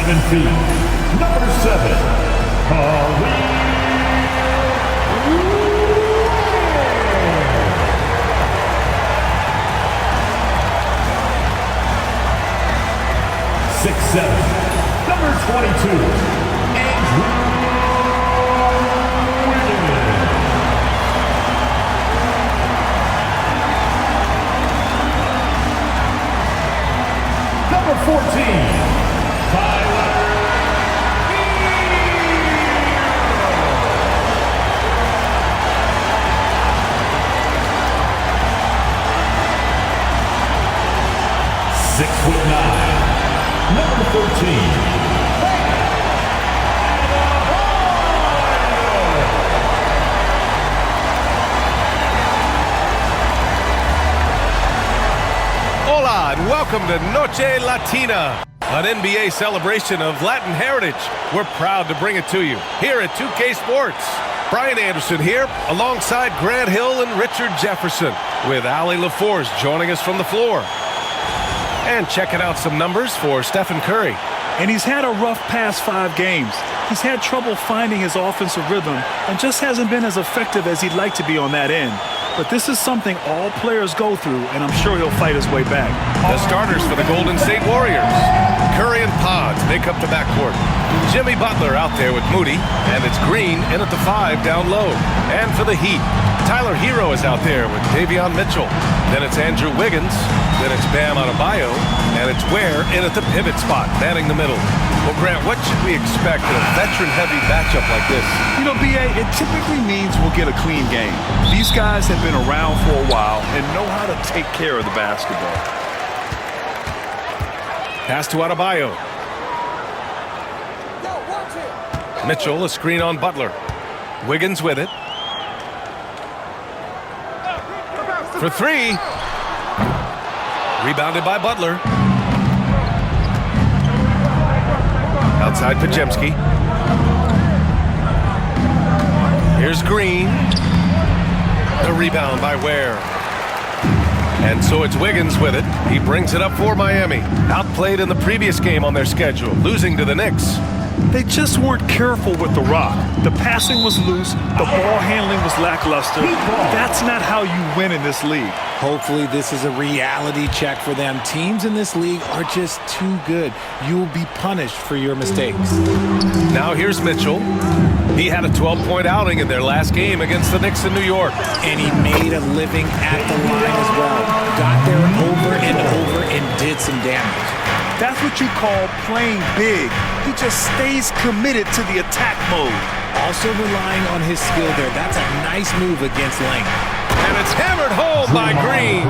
7 feet, number 7, Khalid. 6'7", number 22, Andrew Wiggins. Number 14, Tyler Hero. 6'9". Number 13. Hola and welcome to Noche Latina, an NBA celebration of Latin heritage. We're proud to bring it to you here at 2K Sports. Brian Anderson here alongside Grant Hill and Richard Jefferson with Allie LaForce joining us from the floor. And checking out some numbers for Stephen Curry. And he's had a rough past 5 games. He's had trouble finding his offensive rhythm and just hasn't been as effective as he'd like to be on that end. But this is something all players go through, and I'm sure he'll fight his way back. The starters for the Golden State Warriors. Curry and Pods make up the backcourt. Jimmy Butler out there with Moody, and it's Green in at the 5 down low. And for the Heat, Tyler Hero is out there with Davion Mitchell. Then it's Andrew Wiggins. Then it's Bam Adebayo. And it's Ware in at the pivot spot, manning the middle. Well, Grant, what should we expect in a veteran-heavy matchup like this? You know, B.A., it typically means we'll get a clean game. These guys have been around for a while and know how to take care of the basketball. Pass to Adebayo. Mitchell, a screen on Butler. Wiggins with it. For 3. Rebounded by Butler. Outside Pajemski. Here's Green. The rebound by Ware. And so it's Wiggins with it. He brings it up for Miami. Outplayed in the previous game on their schedule, losing to the Knicks. They just weren't careful with the rock. The passing was loose. The ball handling was lackluster. That's not how you win in this league. Hopefully this is a reality check for them. Teams in this league are just too good. You'll be punished for your mistakes. Now here's Mitchell. He had a 12-point outing in their last game against the Knicks in New York. And he made a living at the line as well. Got there over and over and did some damage. That's what you call playing big. He just stays committed to the attack mode. Also relying on his skill there. That's a nice move against length. And it's hammered home by Green.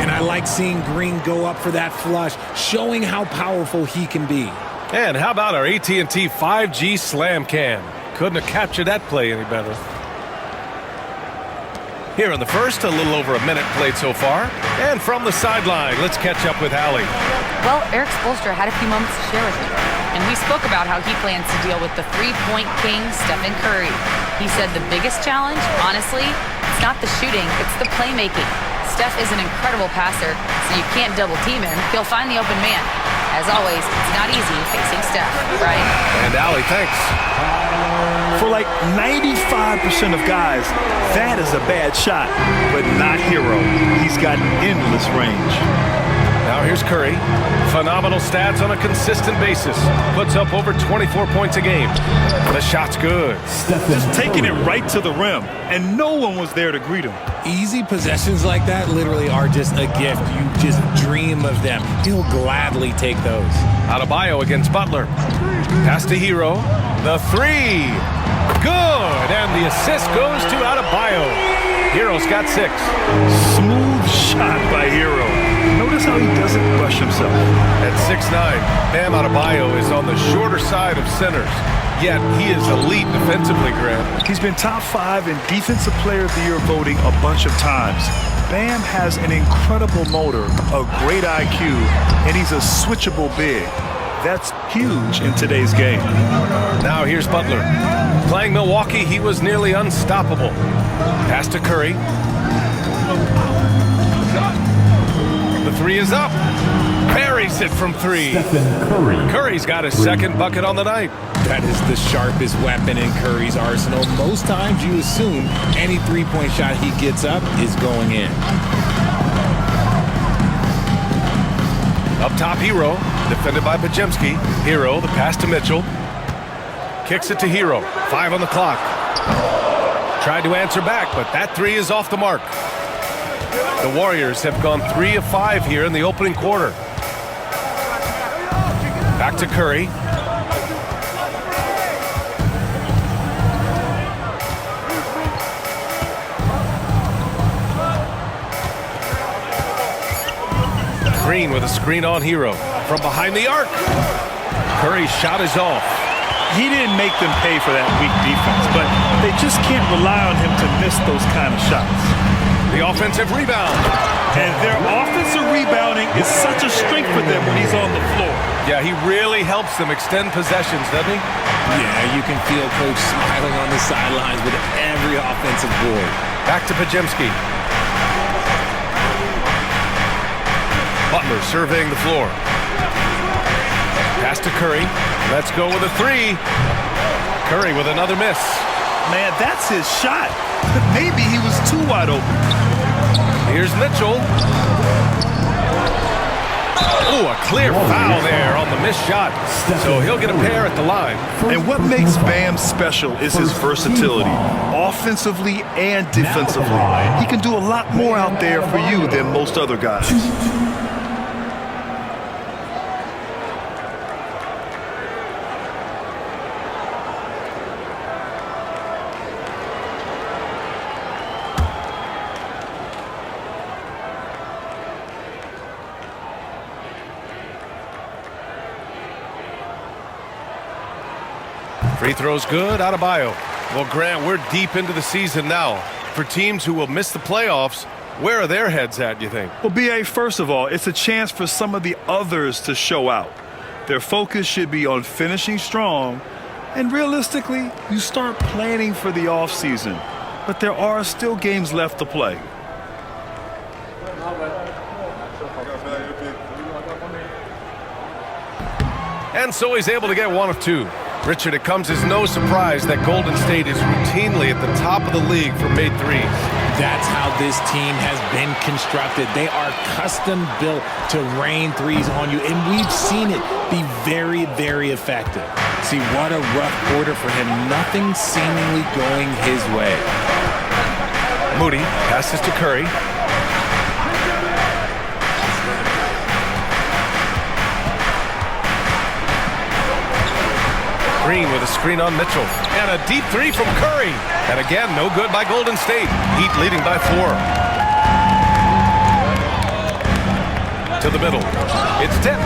And I like seeing Green go up for that flush, showing how powerful he can be. And how about our AT&T 5G Slam Cam? Couldn't have captured that play any better. Here in the first, a little over a minute played so far. And from the sideline, let's catch up with Allie. Well, Eric Spoelstra had a few moments to share with me, and we spoke about how he plans to deal with the three-point king, Stephen Curry. He said the biggest challenge, honestly, it's not the shooting, it's the playmaking. Steph is an incredible passer, so you can't double-team him. He'll find the open man. As always, it's not easy facing Steph, right? And Allie, thanks. For like 95% of guys, that is a bad shot, but not Hero. He's got endless range. Now here's Curry. Phenomenal stats on a consistent basis. Puts up over 24 points a game. The shot's good. Just taking it right to the rim, and no one was there to greet him. Easy possessions like that literally are just a gift. You just dream of them. He'll gladly take those. Adebayo against Butler. Pass to Hero. The 3. Good. And the assist goes to Adebayo. Hero's got 6. Smooth shot by Hero. Notice how he doesn't rush himself. At 6'9", Bam Adebayo is on the shorter side of centers. Yet he is elite defensively, Grant. He's been top 5 in Defensive Player of the Year voting a bunch of times. Bam has an incredible motor, a great IQ, and he's a switchable big. That's huge in today's game. Now here's Butler. Playing Milwaukee, he was nearly unstoppable. Pass to Curry. The 3 is up. Buries it from three. Stephen Curry. Curry's got his second bucket on the night. That is the sharpest weapon in Curry's arsenal. Most times you assume any three-point shot he gets up is going in. Up top, Hero, defended by Pajemski. Hero, the pass to Mitchell. Kicks it to Hero. 5 on the clock. Tried to answer back, but that three is off the mark. The Warriors have gone 3 of 5 here in the opening quarter. Back to Curry. Green with a screen on Hero. From behind the arc. Curry's shot is off. He didn't make them pay for that weak defense, but they just can't rely on him to miss those kind of shots. The offensive rebound. And their offensive rebounding is such a strength for them when he's on the floor. Yeah, he really helps them extend possessions, doesn't he? Yeah, you can feel Coach smiling on the sidelines with every offensive board. Back to Pajemski. Butler surveying the floor. Pass to Curry. Let's go with a three. Curry with another miss. Man, that's his shot. Maybe he was too wide open. Here's Mitchell. Ooh, a clear foul there on the missed shot. So he'll get a pair at the line. And what makes Bam special is his versatility, offensively and defensively. He can do a lot more out there for you than most other guys. Free throw's good. Adebayo. Well, Grant, we're deep into the season now. For teams who will miss the playoffs, where are their heads at, you think? Well, B.A., first of all, it's a chance for some of the others to show out. Their focus should be on finishing strong. And realistically, you start planning for the offseason. But there are still games left to play. And so he's able to get one of two. Richard, it comes as no surprise that Golden State is routinely at the top of the league for made threes. That's how this team has been constructed. They are custom built to rain threes on you, and we've seen it be very, very effective. See, what a rough quarter for him. Nothing seemingly going his way. Moody passes to Curry. Green with a screen on Mitchell. And a deep three from Curry. And again, no good by Golden State. Heat leading by 4. To the middle. It's tipped.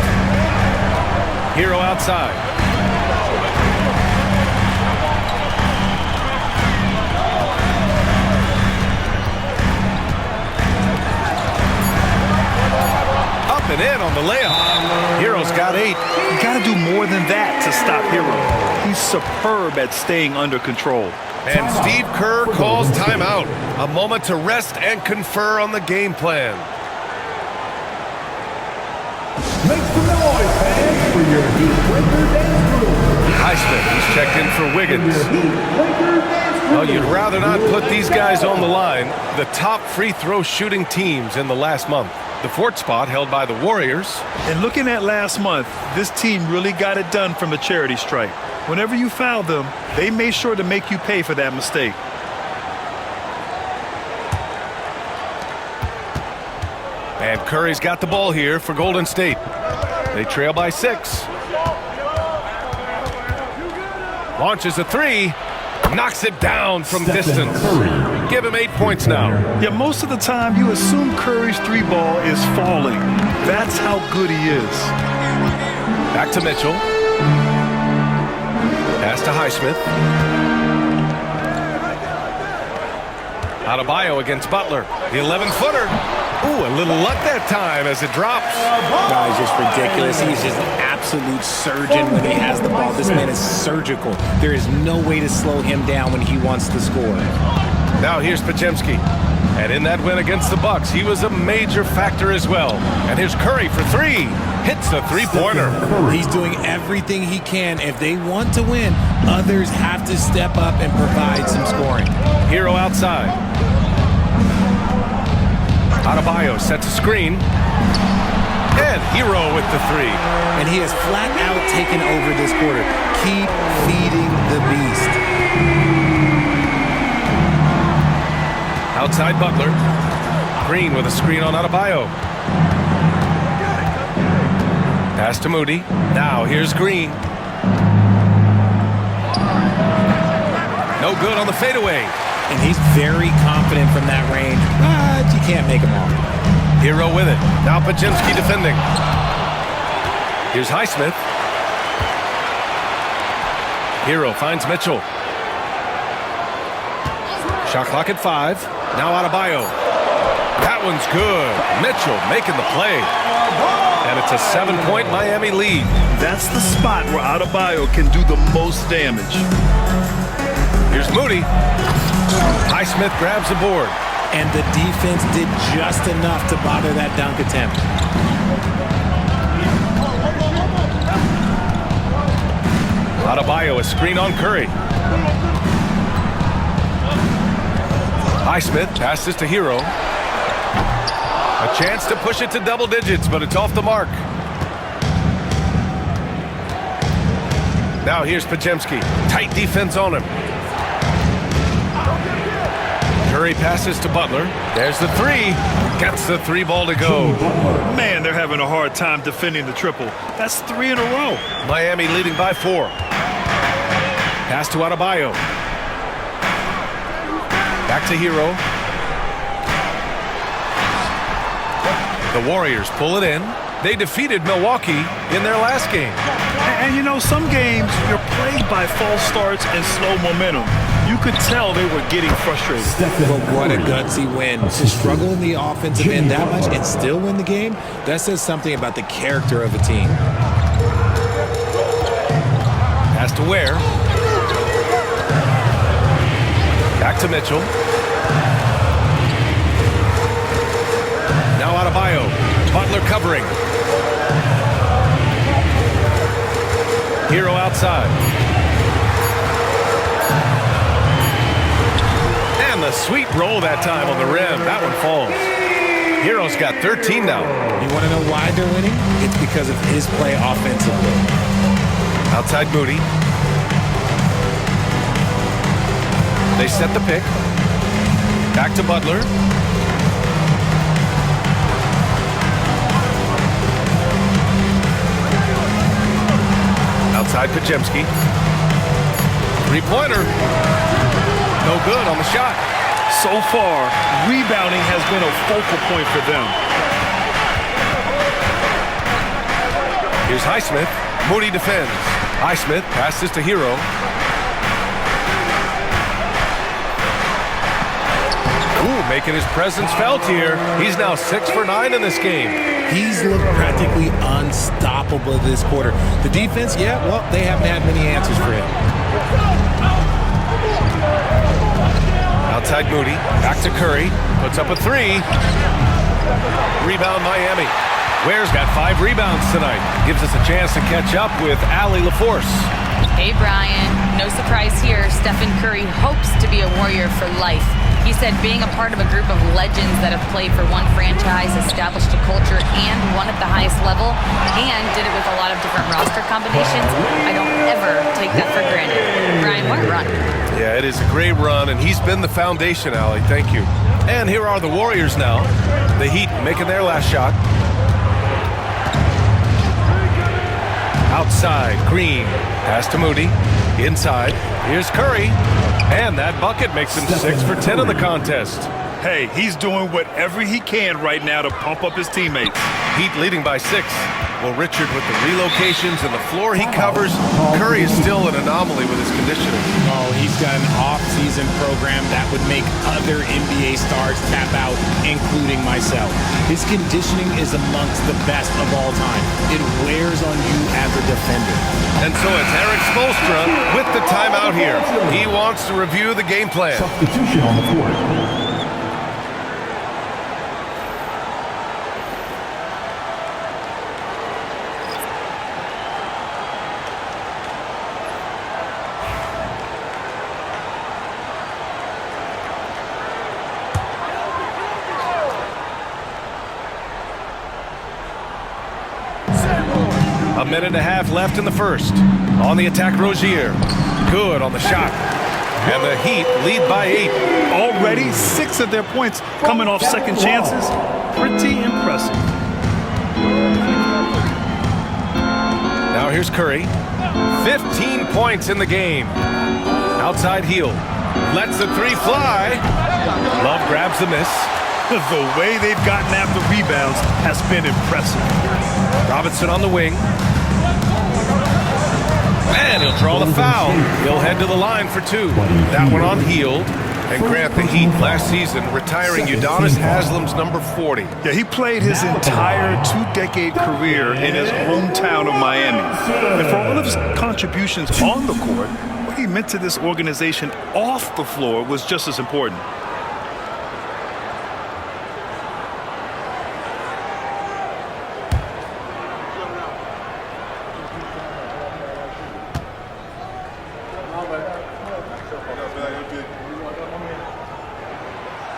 Hero outside. Up and in on the layup. Hero's got 8. You got to do more than that to stop Hero. He's superb at staying under control. And Steve Kerr calls timeout. A moment to rest and confer on the game plan. Make some noise, fans, for your Heat Breaker Dance Crew. Highsmith, he's checked in for Wiggins. Well, you'd rather not put these guys on the line. The top free throw shooting teams in the last month. The 4th spot held by the Warriors. And looking at last month, this team really got it done from a charity stripe. Whenever you fouled them, they made sure to make you pay for that mistake. And Curry's got the ball here for Golden State. They trail by 6. Launches a 3. Knocks it down from distance. Give him 8 points now. Yeah, most of the time you assume Curry's 3-ball is falling. That's how good he is. Back to Mitchell. Pass to Highsmith. Adebayo against Butler. The 11-footer. Ooh, a little luck that time as it drops. No, he's just ridiculous. He's just an absolute surgeon when he has the ball. This man is surgical. There is no way to slow him down when he wants to score. Now here's Pajemski. And in that win against the Bucks, he was a major factor as well. And here's Curry for three. Hits the three-pointer. He's doing everything he can. If they want to win, others have to step up and provide some scoring. Hero outside. Adebayo sets a screen. And Hero with the three. And he has flat out taken over this quarter. Keep feeding the beast. Outside Butler. Green with a screen on Adebayo. Pass to Moody. Now here's Green. No good on the fadeaway. And he's very confident from that range, but you can't make him all. Hero with it. Now Pajemski defending. Here's Highsmith. Hero finds Mitchell. Shot clock at 5. Now Adebayo. That one's good. Mitchell making the play. And it's a 7-point Miami lead. That's the spot where Adebayo can do the most damage. Here's Moody. Highsmith grabs the board. And the defense did just enough to bother that dunk attempt. Adebayo, a screen on Curry. Highsmith passes to Hero. A chance to push it to double digits, but it's off the mark. Now here's Pajemski. Tight defense on him. Curry passes to Butler. There's the three. Gets the three ball to go. Man, they're having a hard time defending the triple. That's 3 in a row. Miami leading by 4. Pass to Adebayo. Back to Hero. The Warriors pull it in. They defeated Milwaukee in their last game. And you know, some games you're plagued by false starts and slow momentum. You could tell they were getting frustrated. But what a gutsy win. To struggle in the offensive end that much and still win the game, that says something about the character of a team. Pass to Ware. Back to Mitchell. Now Adebayo. Butler covering. Hero outside. And the sweet roll that time on the rim. That one falls. Hero's got 13 now. You want to know why they're winning? It's because of his play offensively. Outside Moody. They set the pick. Back to Butler. Outside Pajemski. Three-pointer. No good on the shot. So far, rebounding has been a focal point for them. Here's Highsmith. Moody defends. Highsmith passes to Hero. Ooh, making his presence felt here. He's now 6 for 9 in this game. He's looked practically unstoppable this quarter. The defense, yeah, well, they haven't had many answers for him. Outside Moody. Back to Curry. Puts up a three. Rebound Miami. Ware's got 5 rebounds tonight. Gives us a chance to catch up with Allie LaForce. Hey, Brian. No surprise here. Stephen Curry hopes to be a Warrior for life. He said being a part of a group of legends that have played for one franchise, established a culture, and won at the highest level, and did it with a lot of different roster combinations, I don't ever take that for granted. Brian, what a run. Yeah, it is a great run, and he's been the foundation, Allie. Thank you. And here are the Warriors now. The Heat making their last shot. Outside, Green. Pass to Moody. Inside, here's Curry. And that bucket makes him 6 for 10 in the contest. Hey, he's doing whatever he can right now to pump up his teammates. Heat leading by 6. Well, Richard, with the relocations and the floor he covers, Curry is still an anomaly with his conditioning. Oh, he's got an off-season program that would make other NBA stars tap out, including myself. His conditioning is amongst the best of all time. It wears on you as a defender. And so it's Eric Spoelstra with the timeout here. He wants to review the game plan. Substitution on the court. A minute and a half left in the first. On the attack, Rozier. Good on the shot. And the Heat lead by 8. Already 6 of their points coming off second chances. Pretty impressive. Now here's Curry. 15 points in the game. Outside heel. Lets the three fly. Love grabs the miss. The way they've gotten after rebounds has been impressive. Robinson on the wing. And he'll draw the foul. He'll head to the line for 2. That one on Hield. And Grant, the Heat last season retiring Udonis Haslam's number 40. Yeah, he played his entire 2-decade career in his hometown of Miami. And for all of his contributions on the court, what he meant to this organization off the floor was just as important.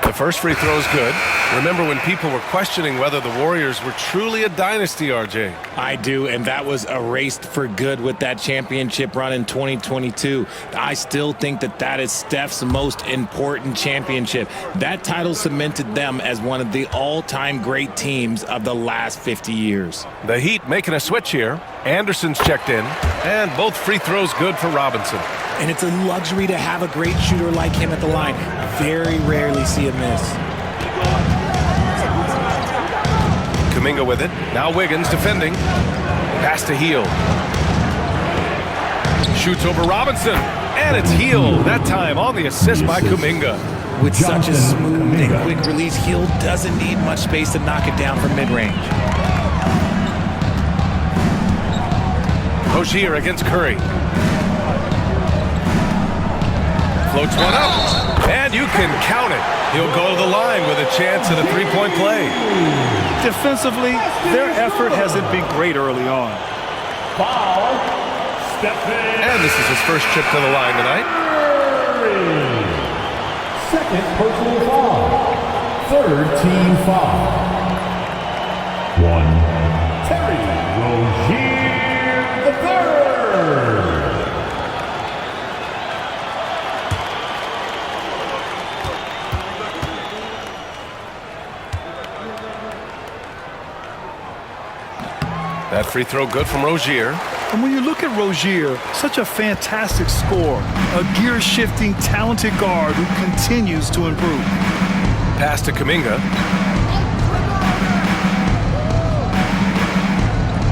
The first free throw is good. Remember when people were questioning whether the Warriors were truly a dynasty, RJ? I do, and that was erased for good with that championship run in 2022. I still think that is Steph's most important championship. That title cemented them as one of the all-time great teams of the last 50 years. The Heat making a switch here. Anderson's checked in, and both free throws good for Robinson. And it's a luxury to have a great shooter like him at the line. Very rarely see a miss. Kuminga with it. Now Wiggins defending. Pass to Hield. Shoots over Robinson. And it's Hield. That time on the assist by Kuminga. With such a smooth and quick release, Hield doesn't need much space to knock it down from mid-range. Rozier against Curry. Floats one up, and you can count it. He'll go to the line with a chance at a three-point play. Defensively, their effort hasn't been great early on. Foul. And this is his first trip to the line tonight. Second personal foul. Third team foul. 1. Terry Rozier the third. That free throw good from Rozier. And when you look at Rozier, such a fantastic scorer, a gear-shifting, talented guard who continues to improve. Pass to Kuminga.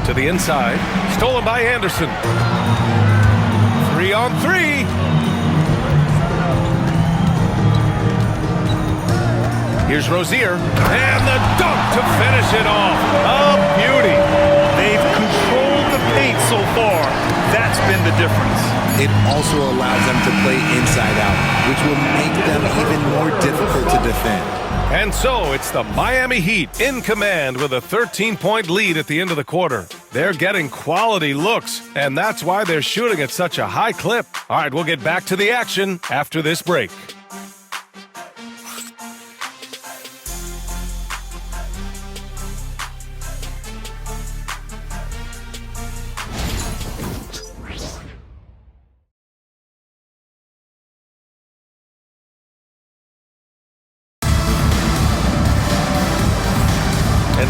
To the inside. Stolen by Anderson. 3-on-3. Here's Rozier. And the dunk to finish it off. A beauty. They've controlled the paint so far. That's been the difference. It also allows them to play inside out, which will make them even more difficult to defend. And so it's the Miami Heat in command with a 13-point lead at the end of the quarter. They're getting quality looks, and that's why they're shooting at such a high clip. All right, we'll get back to the action after this break.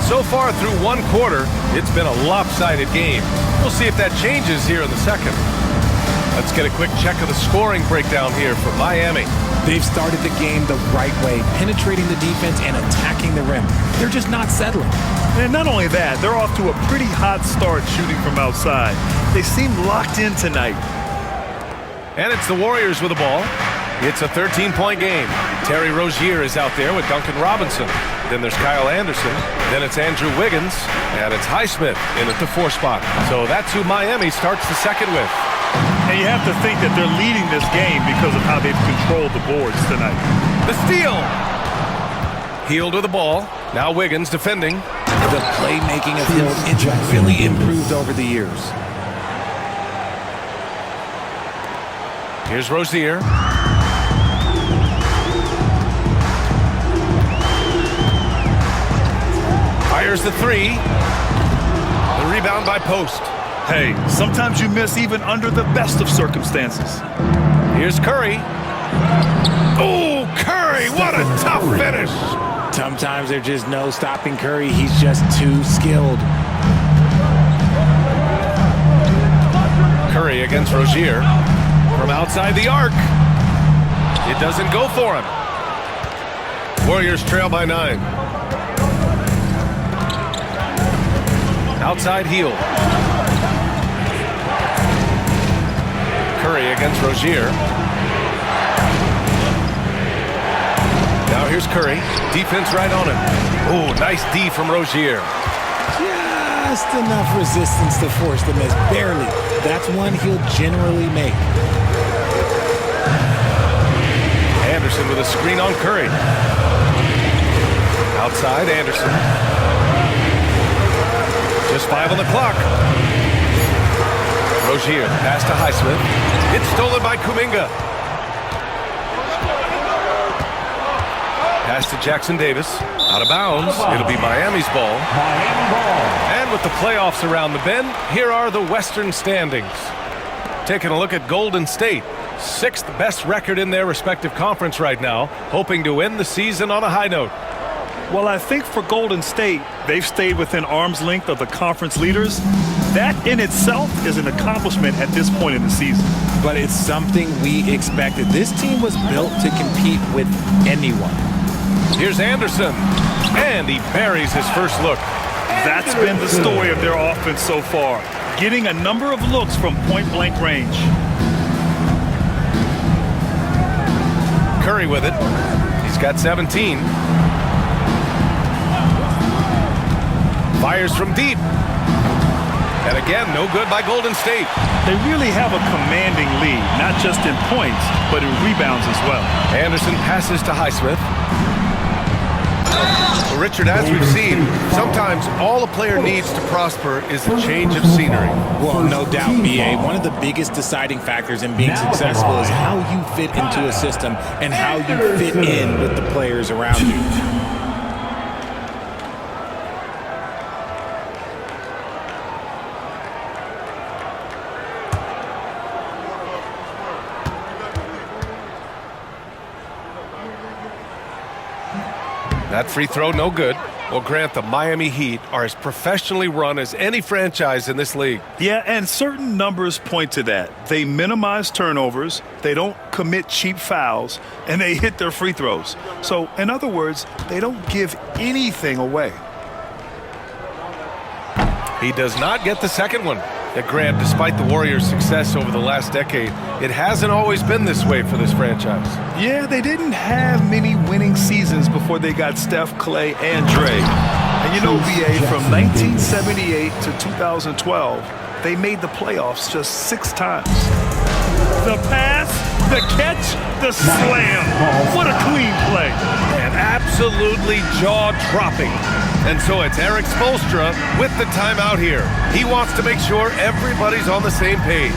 So far through one quarter, it's been a lopsided game. We'll see if that changes here in the second. Let's get a quick check of the scoring breakdown here for Miami. They've started the game the right way, penetrating the defense and attacking the rim. They're just not settling. And not only that, they're off to a pretty hot start shooting from outside. They seem locked in tonight. And it's the Warriors with the ball. It's a 13-point game. Terry Rozier is out there with Duncan Robinson. Then there's Kyle Anderson. Then it's Andrew Wiggins. And it's Highsmith in at the 4 spot. So that's who Miami starts the second with. And you have to think that they're leading this game because of how they've controlled the boards tonight. The steal. Hield with the ball. Now Wiggins defending. The playmaking of Hield, it's really improved over the years. Here's Rozier. Fires the 3. The rebound by Post. Hey, sometimes you miss even under the best of circumstances. Here's Curry. Oh, Curry, what a tough finish. Sometimes there's just no stopping Curry. He's just too skilled. Curry against Rozier from outside the arc. It doesn't go for him. Warriors trail by 9. Outside heel. Curry against Rozier. Now here's Curry. Defense right on him. Oh, nice D from Rozier. Just enough resistance to force the miss. Barely. That's one he'll generally make. Anderson with a screen on Curry. Outside, Anderson. Just 5 on the clock. Rozier, pass to Highsmith. It's stolen by Kuminga. Pass to Jackson Davis. Out of bounds. It'll be Miami's ball. And with the playoffs around the bend, here are the Western standings. Taking a look at Golden State. 6th best record in their respective conference right now, hoping to end the season on a high note. Well, I think for Golden State, they've stayed within arm's length of the conference leaders. That in itself is an accomplishment at this point in the season. But it's something we expected. This team was built to compete with anyone. Here's Anderson, and he buries his first look. That's been the story of their offense so far, getting a number of looks from point-blank range. Curry with it. He's got 17. Fires from deep. And again, no good by Golden State. They really have a commanding lead, not just in points, but in rebounds as well. Anderson passes to Highsmith. Well, Richard, as we've seen, sometimes all a player needs to prosper is a change of scenery. Well, no doubt, B.A. One of the biggest deciding factors in being successful is how you fit into a system and how you fit in with the players around you. That free throw, no good. Well, Grant, the Miami Heat are as professionally run as any franchise in this league. Yeah, and certain numbers point to that. They minimize turnovers, they don't commit cheap fouls, and they hit their free throws. So, in other words, they don't give anything away. He does not get the second one. Grant, despite the Warriors' success over the last decade, it hasn't always been this way for this franchise. Yeah, they didn't have many winning seasons before they got Steph, Clay, and Dre. And you know, BA, from 1978 to 2012, they made the playoffs just 6 times. The pass, the catch, the slam. What a clean play. And absolutely jaw-dropping. And so it's Eric Spoelstra with the timeout here. He wants to make sure everybody's on the same page.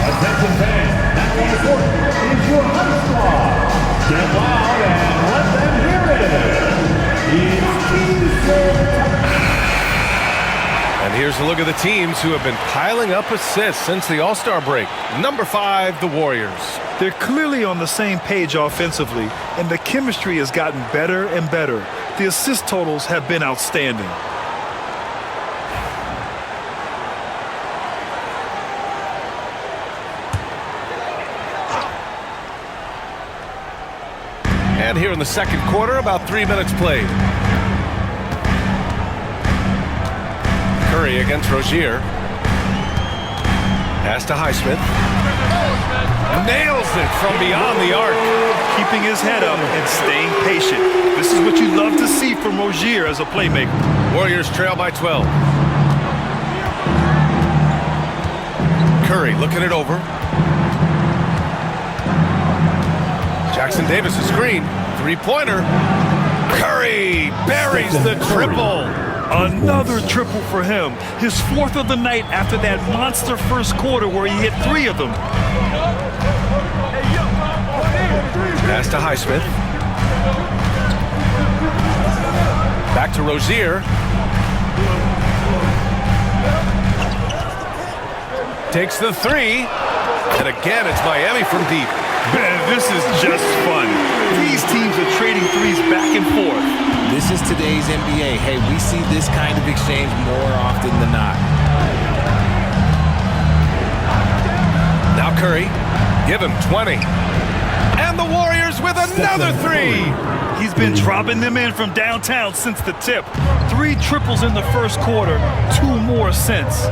Attention fans, that one court is your high squad. Get loud and let them hear it. And here's a look at the teams who have been piling up assists since the All-Star break. Number 5, the Warriors. They're clearly on the same page offensively, and the chemistry has gotten better and better. The assist totals have been outstanding. And here in the second quarter, about 3 minutes played. Curry against Rozier. Pass to Highsmith. Nails it from beyond the arc. Keeping his head up and staying patient. This is what you love to see from Rozier as a playmaker. Warriors trail by 12. Curry looking it over. Jackson Davis a screen. 3-pointer. Curry buries the triple. Another triple for him. His 4th of the night after that monster first quarter where he hit 3 of them. Pass to Highsmith. Back to Rozier. Takes the three. And again, it's Miami from deep. Man, this is just fun. These teams are trading threes back and forth. This is today's NBA. Hey, we see this kind of exchange more often than not. Now Curry, give him 20. And the Warriors with another three. He's been dropping them in from downtown since the tip. 3 triples in the first quarter, 2 more since.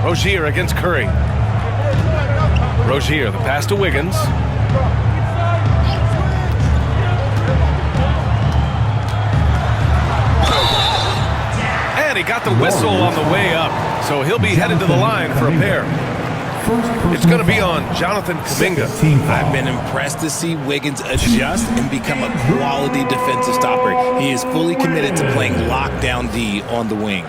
Rozier against Curry. Rozier, the pass to Wiggins. And he got the whistle on the way up, so he'll be headed to the line for a pair. It's going to be on Jonathan Kuminga. I've been impressed to see Wiggins adjust and become a quality defensive stopper. He is fully committed to playing lockdown D on the wing.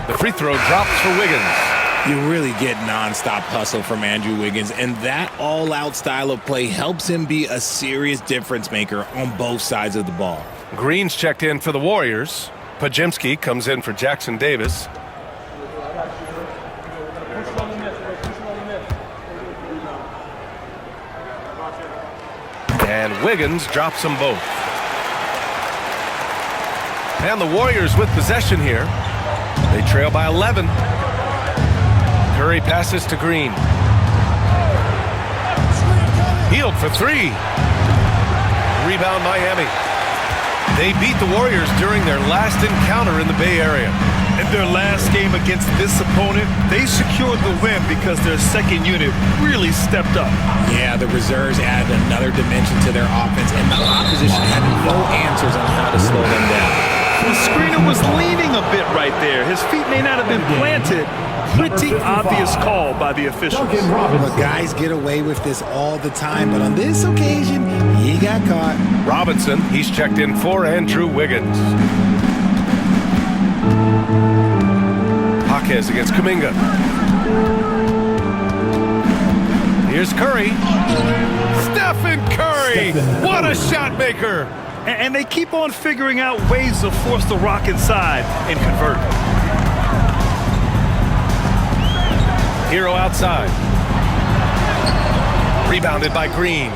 The free throw drops for Wiggins. You really get nonstop hustle from Andrew Wiggins, and that all-out style of play helps him be a serious difference maker on both sides of the ball. Green's checked in for the Warriors. Pajemski comes in for Jackson Davis. And Wiggins drops them both. And the Warriors with possession here. They trail by 11. Curry passes to Green. Hield for 3. Rebound Miami. They beat the Warriors during their last encounter in the Bay Area. In their last game against this opponent, they secured the win because their second unit really stepped up. Yeah, the reserves added another dimension to their offense, and the opposition had no answers on how to slow them down. The screener was leaning a bit right there. His feet may not have been planted. Pretty obvious call by the officials. Well, guys get away with this all the time, but on this occasion, he got caught. Robinson, he's checked in for Andrew Wiggins. Jaquez against Kuminga. Here's Curry. Stephen Curry! What a shot maker! And they keep on figuring out ways to force the rock inside and convert. Hero outside. Rebounded by Green.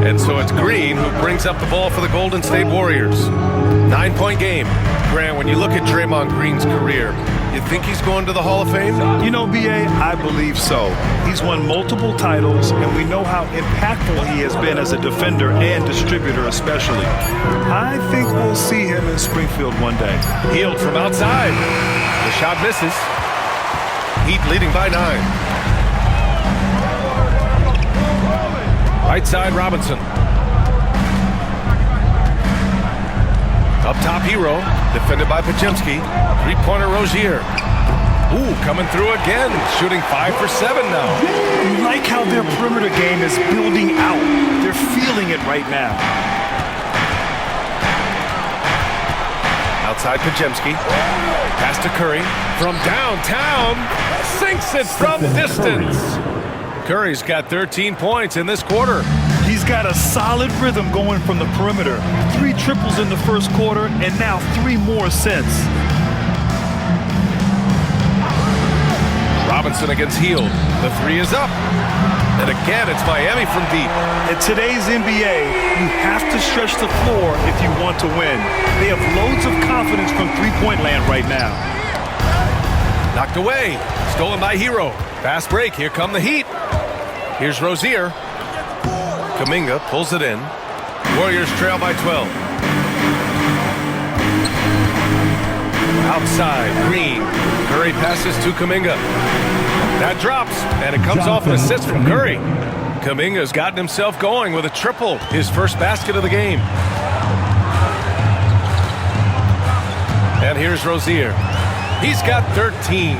And so it's Green who brings up the ball for the Golden State Warriors. 9-point game. Grant, when you look at Draymond Green's career, you think he's going to the Hall of Fame? You know, B.A., I believe so. He's won multiple titles, and we know how impactful he has been as a defender and distributor especially. I think we'll see him in Springfield one day. Hield from outside. The shot misses. Heat leading by 9. Right side, Robinson. Up top, Hero. Defended by Pajemski. Three-pointer, Rozier. Ooh, coming through again. Shooting 5 for 7 now. You like how their perimeter game is building out. They're feeling it right now. Outside Pajemski. Pass to Curry. From downtown. Sinks it from distance. Curry's got 13 points in this quarter. He's got a solid rhythm going from the perimeter. 3 triples in the first quarter, and now 3 more since. Robinson against Hield. The 3 is up. And again, it's Miami from deep. In today's NBA, you have to stretch the floor if you want to win. They have loads of confidence from three-point land right now. Knocked away. Stolen by Hero. Fast break. Here come the Heat. Here's Rozier. Kuminga pulls it in. Warriors trail by 12. Outside, Green. Curry passes to Kuminga. That drops, and it comes off an assist from Curry. Kuminga's gotten himself going with a triple, his first basket of the game. And here's Rozier. He's got 13.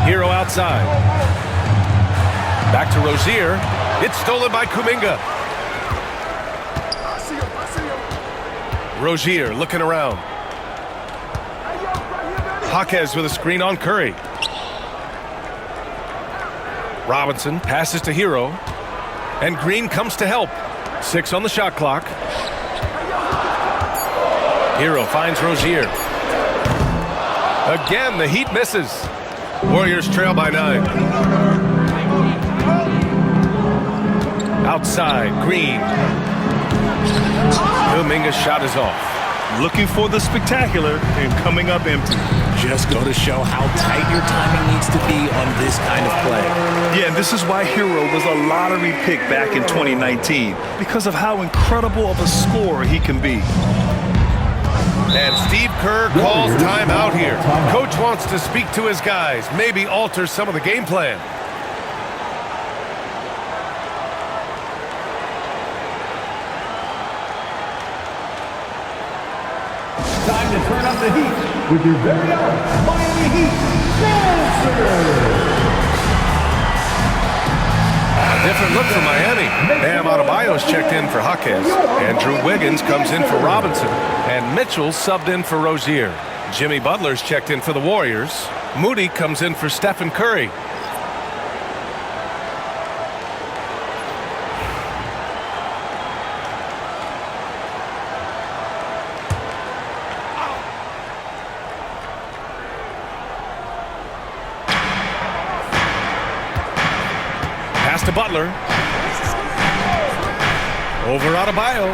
Hero outside. Back to Rozier. It's stolen by Kuminga. Rozier looking around. Jaquez with a screen on Curry. Robinson passes to Hero. And Green comes to help. 6 on the shot clock. Hero finds Rozier. Again, the Heat misses. Warriors trail by 9. Outside, Green. Dominguez shot is off. Looking for the spectacular and coming up empty. Just go to show how tight your timing needs to be on this kind of play. Yeah, and this is why Hero was a lottery pick back in 2019, because of how incredible of a scorer he can be. And Steve Kerr calls timeout here. Coach wants to speak to his guys, maybe alter some of the game plan. Time to turn up the heat with your very own Miami Heat Dancers. A different look for Miami. Bam Adebayo's checked in for Jaquez. Andrew Wiggins comes in for Robinson. And Mitchell subbed in for Rozier. Jimmy Butler's checked in for the Warriors. Moody comes in for Stephen Curry. To Butler. Over Adebayo.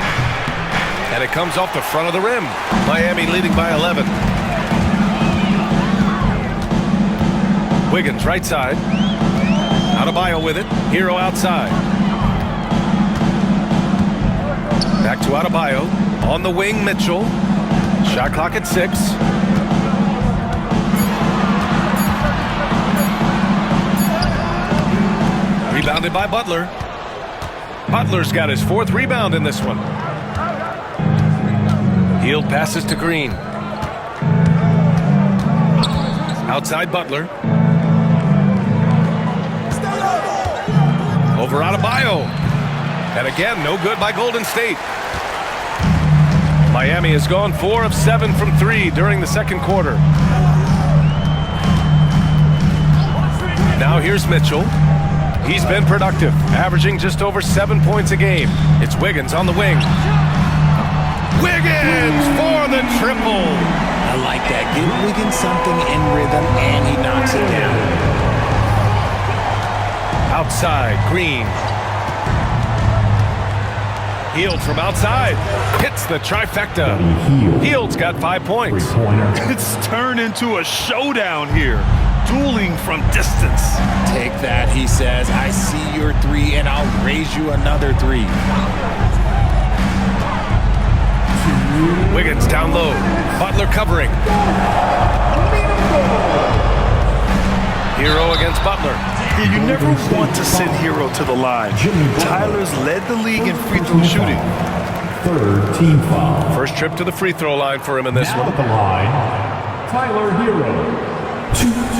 And it comes off the front of the rim. Miami leading by 11. Wiggins right side. Adebayo with it. Hero outside. Back to Adebayo. On the wing, Mitchell. Shot clock at 6. Rebounded by Butler. Butler's got his 4th rebound in this one. Hield passes to Green. Outside Butler. Over Adebayo. And again, no good by Golden State. Miami has gone 4 of 7 from 3 during the second quarter. Now here's Mitchell. He's been productive, averaging just over 7 points a game. It's Wiggins on the wing. Wiggins for the triple. I like that. Give Wiggins something in rhythm, and he knocks it down. Outside, Green. Hield from outside. Hits the trifecta. Hield's got 5 points. It's turned into a showdown here. Dueling from distance. Take that, he says. I see your 3, and I'll raise you another 3. Wiggins down low. Butler covering. Hero against Butler. Yeah, you never want to send Hero to the line. Tyler's led the league in free throw shooting. 3rd team foul. First trip to the free throw line for him in this Now one. at the line, Tyler Hero. 2.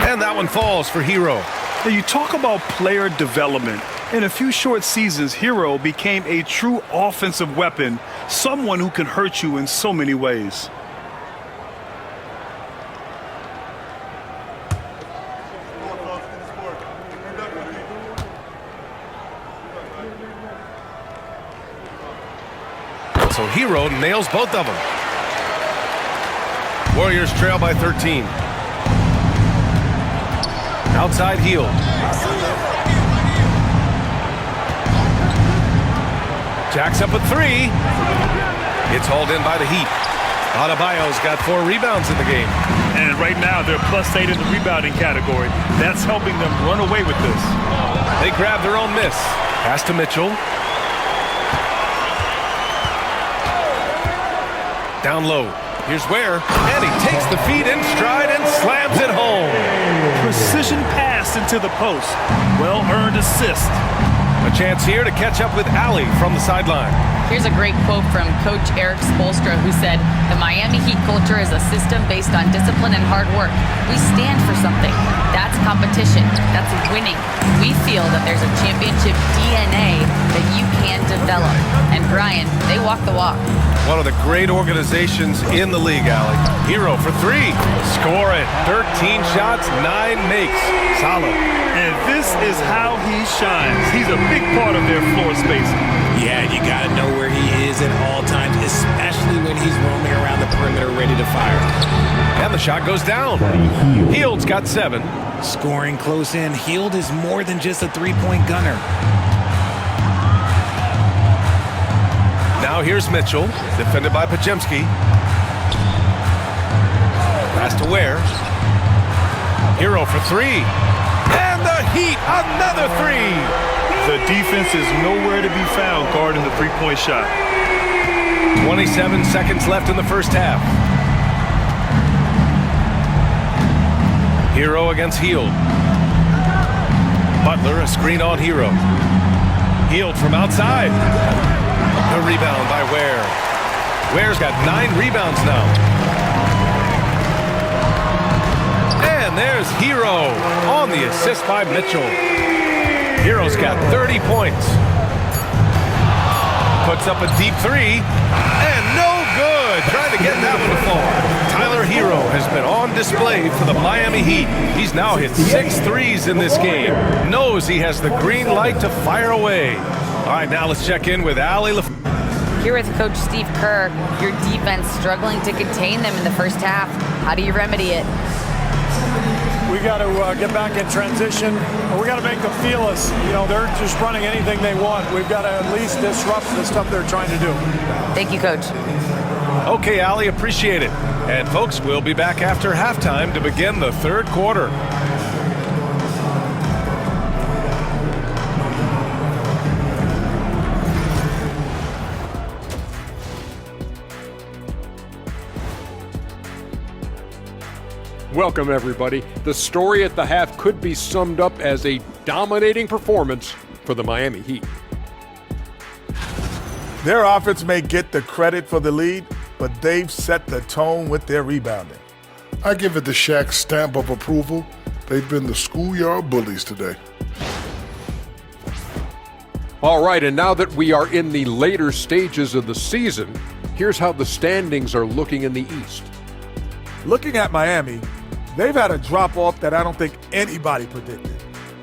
And that one falls for Hero. Now you talk about player development. In a few short seasons, Hero became a true offensive weapon, someone who can hurt you in so many ways. So Hero nails both of them. Warriors trail by 13. Outside Hield. Jacks up a 3. It's hauled in by the Heat. Adebayo's got 4 rebounds in the game. And right now they're +8 in the rebounding category. That's helping them run away with this. They grab their own miss. Pass to Mitchell. Down low. Here's Ware. And he takes the feed in stride and slams it home. Precision pass into the post. Well-earned assist. A A chance here to catch up with Allie from the sideline. Here's a great quote from Coach Eric Spoelstra, who said, "The Miami Heat culture is a system based on discipline and hard work. We stand for something. That's competition. That's winning. We feel that there's a championship DNA that you can develop." And Brian, they walk the walk. One of the great organizations in the league, Allie. Hero for three. Score it. 13 shots, 9 makes. Solid. And this is how he shines. He's a big part of their floor spacing. Yeah, you got to know where he is at all times, especially when he's roaming around the perimeter ready to fire. And the shot goes down. Hield's got 7. Scoring close in. Hield is more than just a three-point gunner. Now here's Mitchell, defended by Pajemski. Pass to Ware. Hero for 3. And the Heat, another 3. The defense is nowhere to be found guarding the three-point shot. 27 seconds left in the first half. Hero against Hield. Butler, a screen on Hero. Hield from outside. The rebound by Ware. Ware's got 9 rebounds now. And there's Hero on the assist by Mitchell. Hero's got 30 points. Puts up a deep 3. And no good. Trying to get that one to fall. Tyler Hero has been on display for the Miami Heat. He's now hit 6 threes in this game. Knows he has the green light to fire away. All right, now let's check in with Allie. Here with Coach Steve Kerr, your defense struggling to contain them in the first half. How do you remedy it? We got to get back in transition. We got to make them feel us. You know, they're just running anything they want. We've got to at least disrupt the stuff they're trying to do. Thank you, Coach. Okay, Allie, appreciate it. And folks, we'll be back after halftime to begin the third quarter. Welcome, everybody. The story at the half could be summed up as a dominating performance for the Miami Heat. Their offense may get the credit for the lead, but they've set the tone with their rebounding. I give it the Shaq stamp of approval. They've been the schoolyard bullies today. All right, and now that we are in the later stages of the season, here's how the standings are looking in the East. Looking at Miami, they've had a drop-off that I don't think anybody predicted.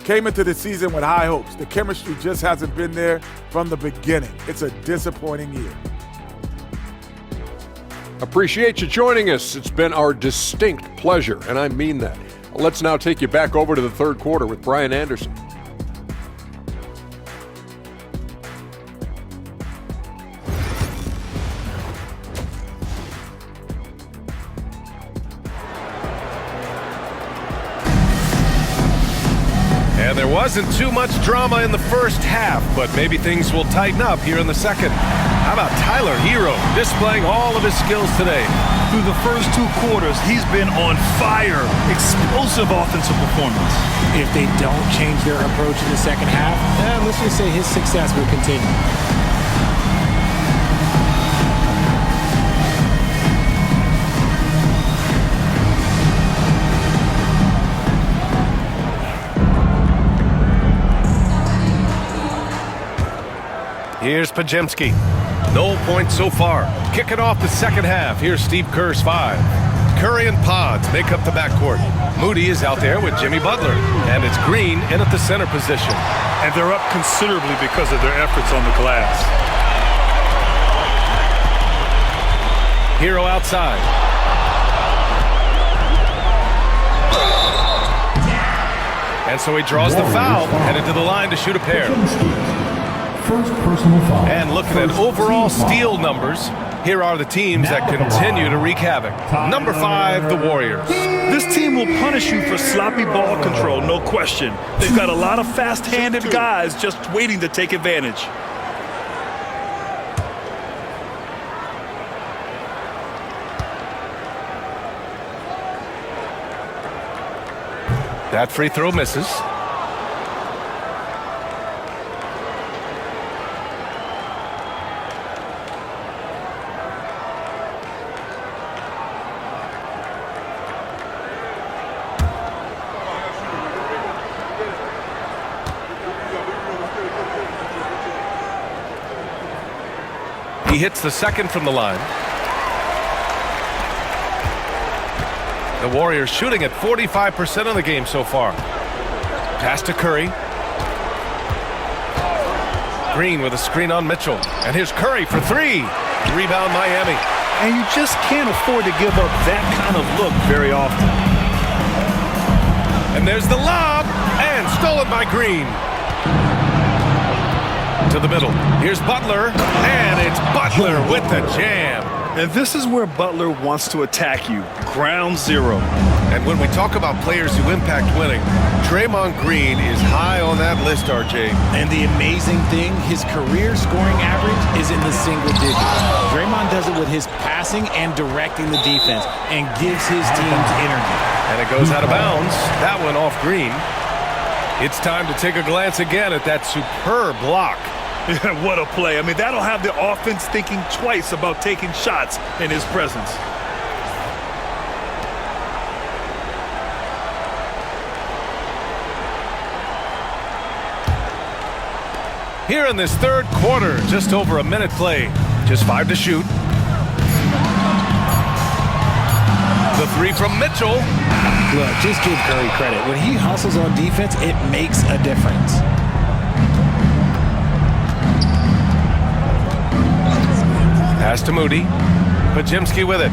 Came into the season with high hopes. The chemistry just hasn't been there from the beginning. It's a disappointing year. Appreciate you joining us. It's been our distinct pleasure, and I mean that. Let's now take you back over to the third quarter with Brian Anderson. And there wasn't too much drama in the first half, but maybe things will tighten up here in the second. How about Tyler Hero displaying all of his skills today? Through the first 2 quarters, he's been on fire. Explosive offensive performance. If they don't change their approach in the second half, let's just say his success will continue. Here's Pajemski. No points so far. Kicking off the second half. Here's Steve Kerr's 5. Curry and Pods make up the backcourt. Moody is out there with Jimmy Butler. And it's Green in at the center position. And they're up considerably because of their efforts on the glass. Hero outside. And so he draws the foul, headed to the line to shoot a pair. First personal foul. And looking at overall steal numbers, here are the teams that continue to wreak havoc. Number 5, the Warriors. This team will punish you for sloppy ball control, no question. They've got a lot of fast-handed guys just waiting to take advantage. That free throw misses. He hits the second from the line. The Warriors shooting at 45% of the game so far. Pass to Curry. Green with a screen on Mitchell. And here's Curry for three. Rebound Miami. And you just can't afford to give up that kind of look very often. And there's the lob. And stolen by Green. To the middle. Here's Butler. And it's Butler with the jam. And this is where Butler wants to attack you. Ground zero. And when we talk about players who impact winning, Draymond Green is high on that list, RJ. And the amazing thing, his career scoring average is in the single digits. Draymond does it with his passing and directing the defense and gives his teams energy. And it goes out of bounds. That one off Green. It's time to take a glance again at that superb block. What a play. I mean, that'll have the offense thinking twice about taking shots in his presence. Here in this third quarter, just over a minute played. Just 5 to shoot. The three from Mitchell. Look, just give Curry credit. When he hustles on defense, it makes a difference. Pass to Moody. Pajimski with it.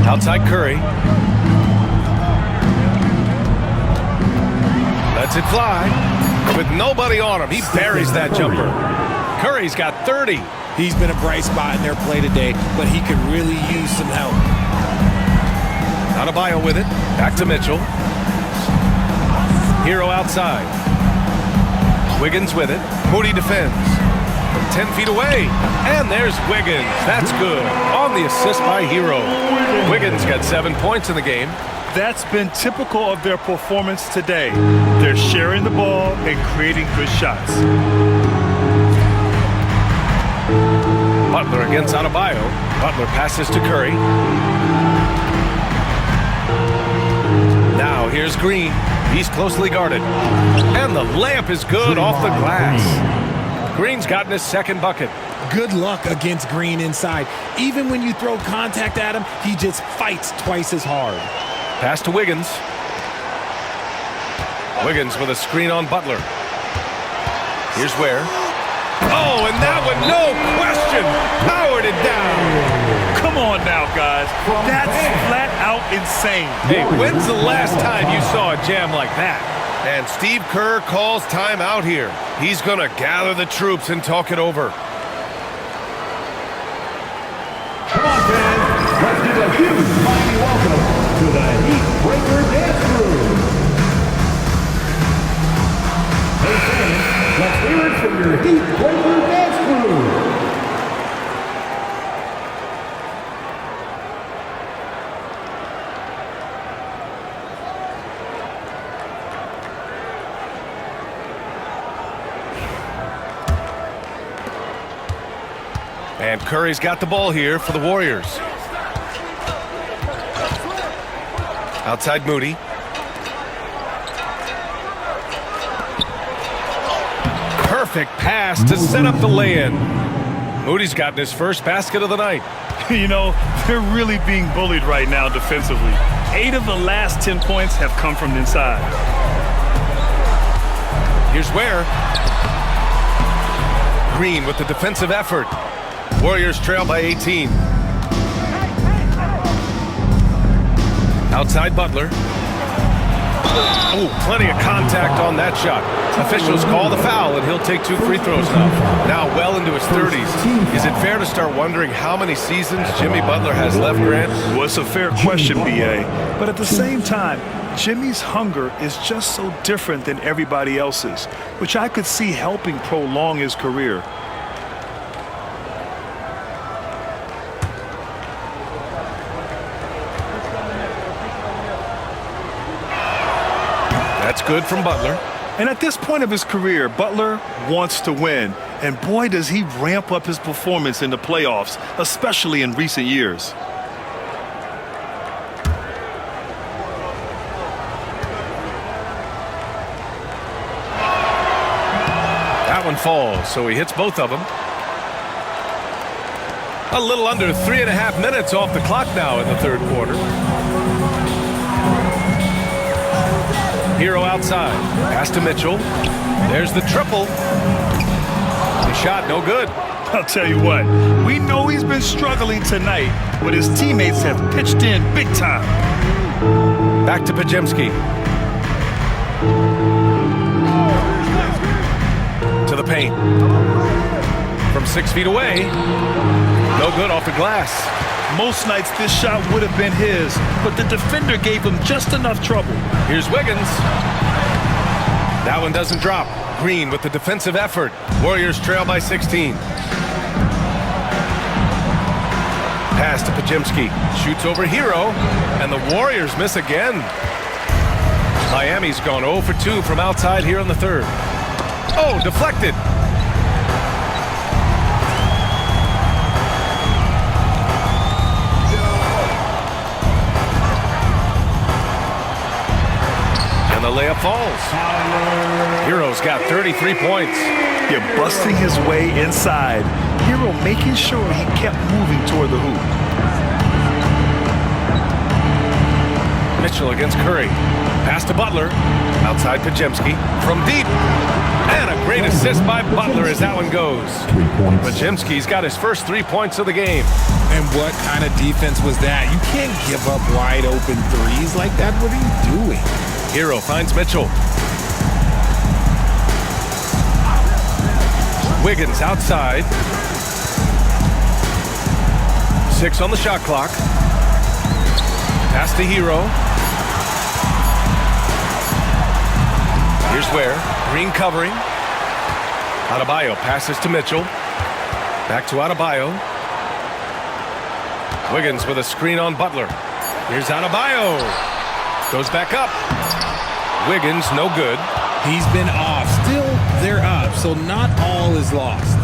Outside Curry. Lets it fly. With nobody on him, he buries that jumper. Curry's got 30. He's been a bright spot in their play today, but he could really use some help. Adebayo with it. Back to Mitchell. Hero outside. Wiggins with it. Moody defends. From 10 feet away. And there's Wiggins. That's good. On the assist by Hero. Wiggins got 7 points in the game. That's been typical of their performance today. They're sharing the ball and creating good shots. Butler against Adebayo. Butler passes to Curry. Now here's Green. He's closely guarded. And the layup is good off the glass. Green's gotten his second bucket. Good luck against Green inside. Even when you throw contact at him, he just fights twice as hard. Pass to Wiggins. Wiggins with a screen on Butler. Here's Ware. Oh, and that one, no question, powered it down. Come on now, guys. That's flat out insane. Hey, when's the last time you saw a jam like that? And Steve Kerr calls timeout here. He's going to gather the troops and talk it over. Come on, fans. Let's give a huge mighty welcome to the Heat Breaker Dance Crew. Hey, fans, let's hear it from your Heat Breaker Dance Crew. And Curry's got the ball here for the Warriors. Outside Moody. Perfect pass to set up the lay-in. Moody's gotten his first basket of the night. You know, they're really being bullied right now defensively. 8 of the last 10 points have come from inside. Here's Ware. Green with the defensive effort. Warriors trail by 18. Outside Butler. Oh, plenty of contact on that shot. Officials call the foul, and he'll take 2 free throws now well into his 30s. Is it fair to start wondering how many seasons Jimmy Butler has left, Grant? Well, it's a fair question, B.A. But at the same time, Jimmy's hunger is just so different than everybody else's, which I could see helping prolong his career. That's good from Butler. And at this point of his career, Butler wants to win. And boy, does he ramp up his performance in the playoffs, especially in recent years. one falls, so he hits both of them. A little under 3.5 minutes off the clock now in the third quarter. Hero outside. Pass to Mitchell. There's the triple. The shot, no good. I'll tell you what, we know he's been struggling tonight, but his teammates have pitched in big time. Back to Pajemski. To the paint. From 6 feet away. No good off the glass. Most nights this shot would have been his, but the defender gave him just enough trouble. Here's Wiggins. That one doesn't drop. Green with the defensive effort. Warriors trail by 16. Pass to Pajemski. Shoots over Hero, and the Warriors miss again. Miami's gone 0 for 2 from outside here in the third. Oh, deflected. And the layup falls. Hero's got 33 points. You're busting his way inside. Hero making sure he kept moving toward the hoop. Mitchell against Curry. Pass to Butler. Outside Pajemski. From deep. And a great assist by Butler as that one goes. Pajemski's got his first 3 points of the game. And what kind of defense was that? You can't give up wide open threes like that. What are you doing? Hero finds Mitchell. Wiggins outside. 6 on the shot clock. Pass to Hero. Here's where. Green covering. Adebayo passes to Mitchell. Back to Adebayo. Wiggins with a screen on Butler. Here's Adebayo. Goes back up. Wiggins, no good. He's been off. Still, they're up, so not all is lost.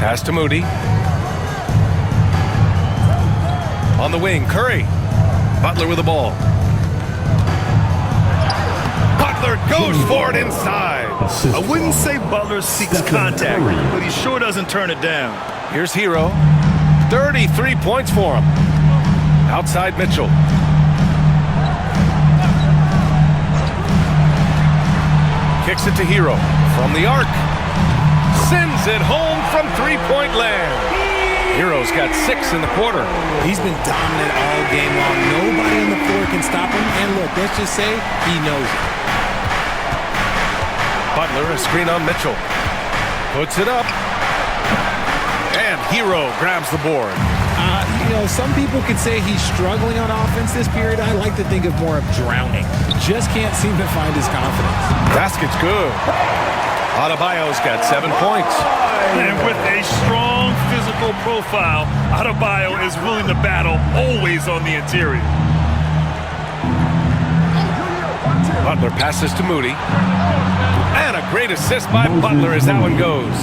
Pass to Moody. On the wing, Curry. Butler with the ball. Butler goes for it inside. I wouldn't say Butler seeks contact, but he sure doesn't turn it down. Here's Hero. 33 points for him. Outside Mitchell. Kicks it to Hero. From the arc. Sends it home from three-point land. Hero's got 6 in the quarter. He's been dominant all game long. Nobody on the floor can stop him. And look, let's just say he knows it. Butler, a screen on Mitchell. Puts it up. And Hero grabs the board. You know, some people could say he's struggling on offense this period. I like to think of more of drowning. Just can't seem to find his confidence. Basket's good. Adebayo's got 7 points. And with a strong physical profile, Adebayo is willing to battle, always on the interior. Butler passes to Moody. And a great assist by Butler as that one goes.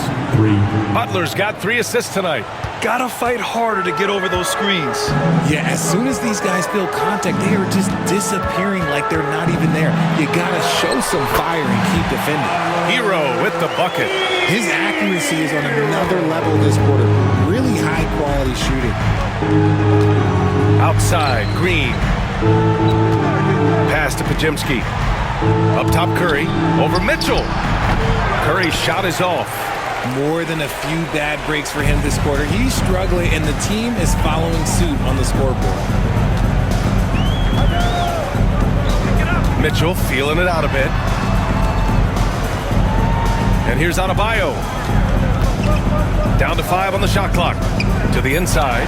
Butler's got 3 assists tonight. Gotta fight harder to get over those screens. Yeah, as soon as these guys feel contact, they are just disappearing like they're not even there. You gotta show some fire and keep defending. Hero with the bucket. His accuracy is on another level this quarter. Really high quality shooting. Outside, Green. Pass to Pajemski. Up top, Curry. Over Mitchell. Curry's shot is off. More than a few bad breaks for him this quarter. He's struggling, and the team is following suit on the scoreboard. Mitchell feeling it out a bit. And here's Adebayo. Down to 5 on the shot clock. To the inside.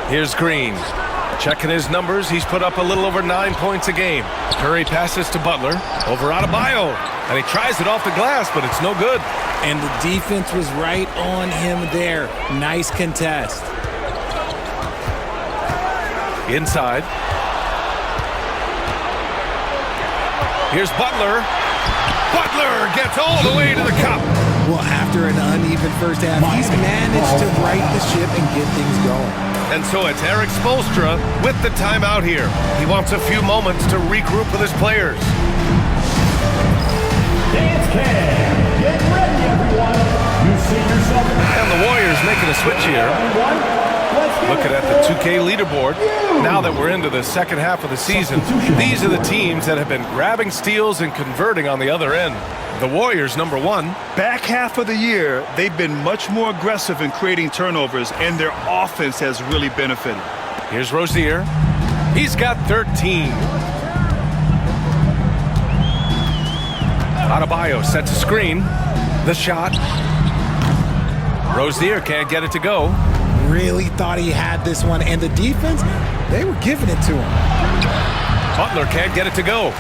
Here's Green. Checking his numbers, he's put up a little over 9 points a game. Curry passes to Butler. Over Adebayo. And he tries it off the glass, but it's no good. And the defense was right on him there. Nice contest. Inside. Here's Butler. Butler gets all the way to the cup. Well, after an uneven first half, he's managed to right the ship and get things going. And so it's Eric Spoelstra with the timeout here. He wants a few moments to regroup with his players. Dance Cam. Get ready, everyone. You see yourself. And the Warriors making a switch here. Looking at the 2K leaderboard, now that we're into the second half of the season, these are the teams that have been grabbing steals and converting on the other end. The Warriors, number 1. Back half of the year, they've been much more aggressive in creating turnovers, and their offense has really benefited. Here's Rozier. He's got 13. Adebayo sets a screen. The shot. Rozier can't get it to go. Really thought he had this one, and the defense, they were giving it to him. Butler can't get it to go.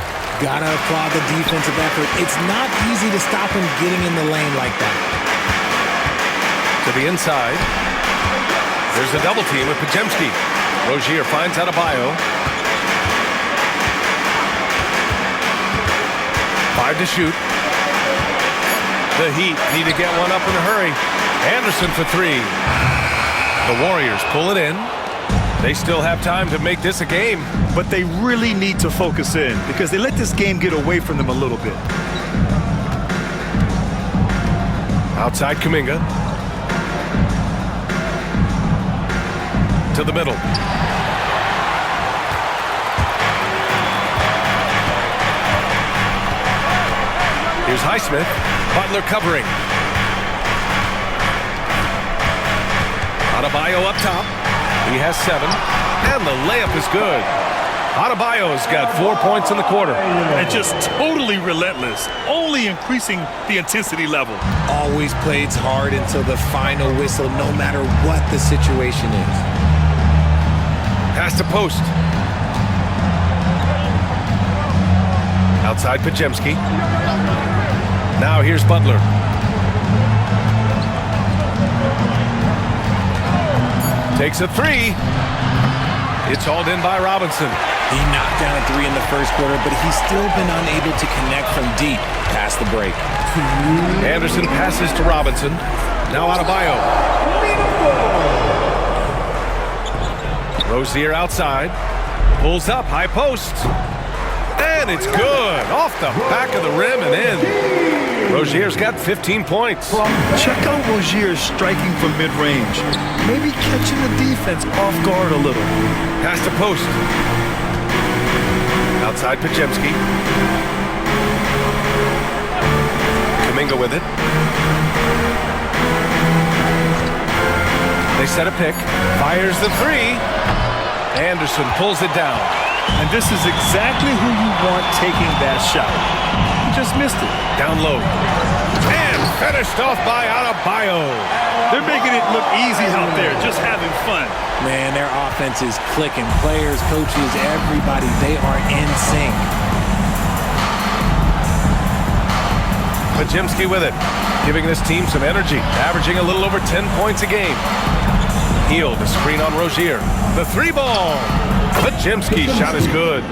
Gotta applaud the defensive effort. It's not easy to stop him getting in the lane like that. To the inside. There's a double team with Podziemski. Rozier finds Adebayo. 5 to shoot. The Heat need to get one up in a hurry. Anderson for 3. The Warriors pull it in. They still have time to make this a game. But they really need to focus in because they let this game get away from them a little bit. Outside Kuminga. To the middle. Here's Highsmith. Butler covering. Adebayo up top. He has 7. And the layup is good. Adebayo's got 4 points in the quarter. And just totally relentless, only increasing the intensity level. Always plays hard until the final whistle, no matter what the situation is. Pass to post. Outside Podziemski. Now here's Butler. Takes a 3. It's hauled in by Robinson. He knocked down a 3 in the first quarter, but he's still been unable to connect from deep past the break. Anderson passes to Robinson. Now Adebayo. Rozier outside. Pulls up, high post. And it's good. Off the back of the rim and in. Rozier's got 15 points. Check out Rozier striking from mid-range. Maybe catching the defense off guard a little. Pass to post. Outside Podziemski. Kuminga with it. They set a pick. Fires the 3. Anderson pulls it down. And this is exactly who you want taking that shot. He just missed it. Down low. And finished off by Adebayo. They're making it look easy out there, just having fun. Man, their offense is clicking. Players, coaches, everybody, they are in sync. Podziemski with it, giving this team some energy, averaging a little over 10 points a game. Hield, a screen on Rozier. The 3-ball. Podziemski's shot is good.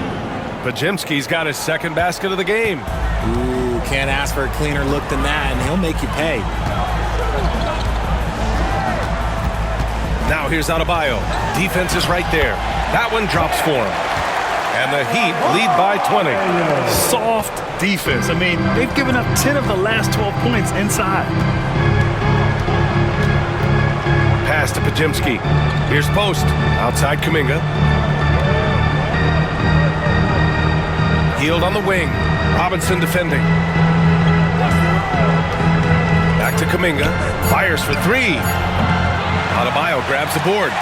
Podziemski's got his second basket of the game. Ooh, can't ask for a cleaner look than that, and he'll make you pay. Now here's Adebayo. Defense is right there. That one drops for him. And the Heat lead by 20. Soft defense. I mean, they've given up 10 of the last 12 points inside. Pass to Podziemski. Here's post. Outside Kuminga. Hield on the wing. Robinson defending. Back to Kuminga. Fires for 3. Adebayo grabs the board.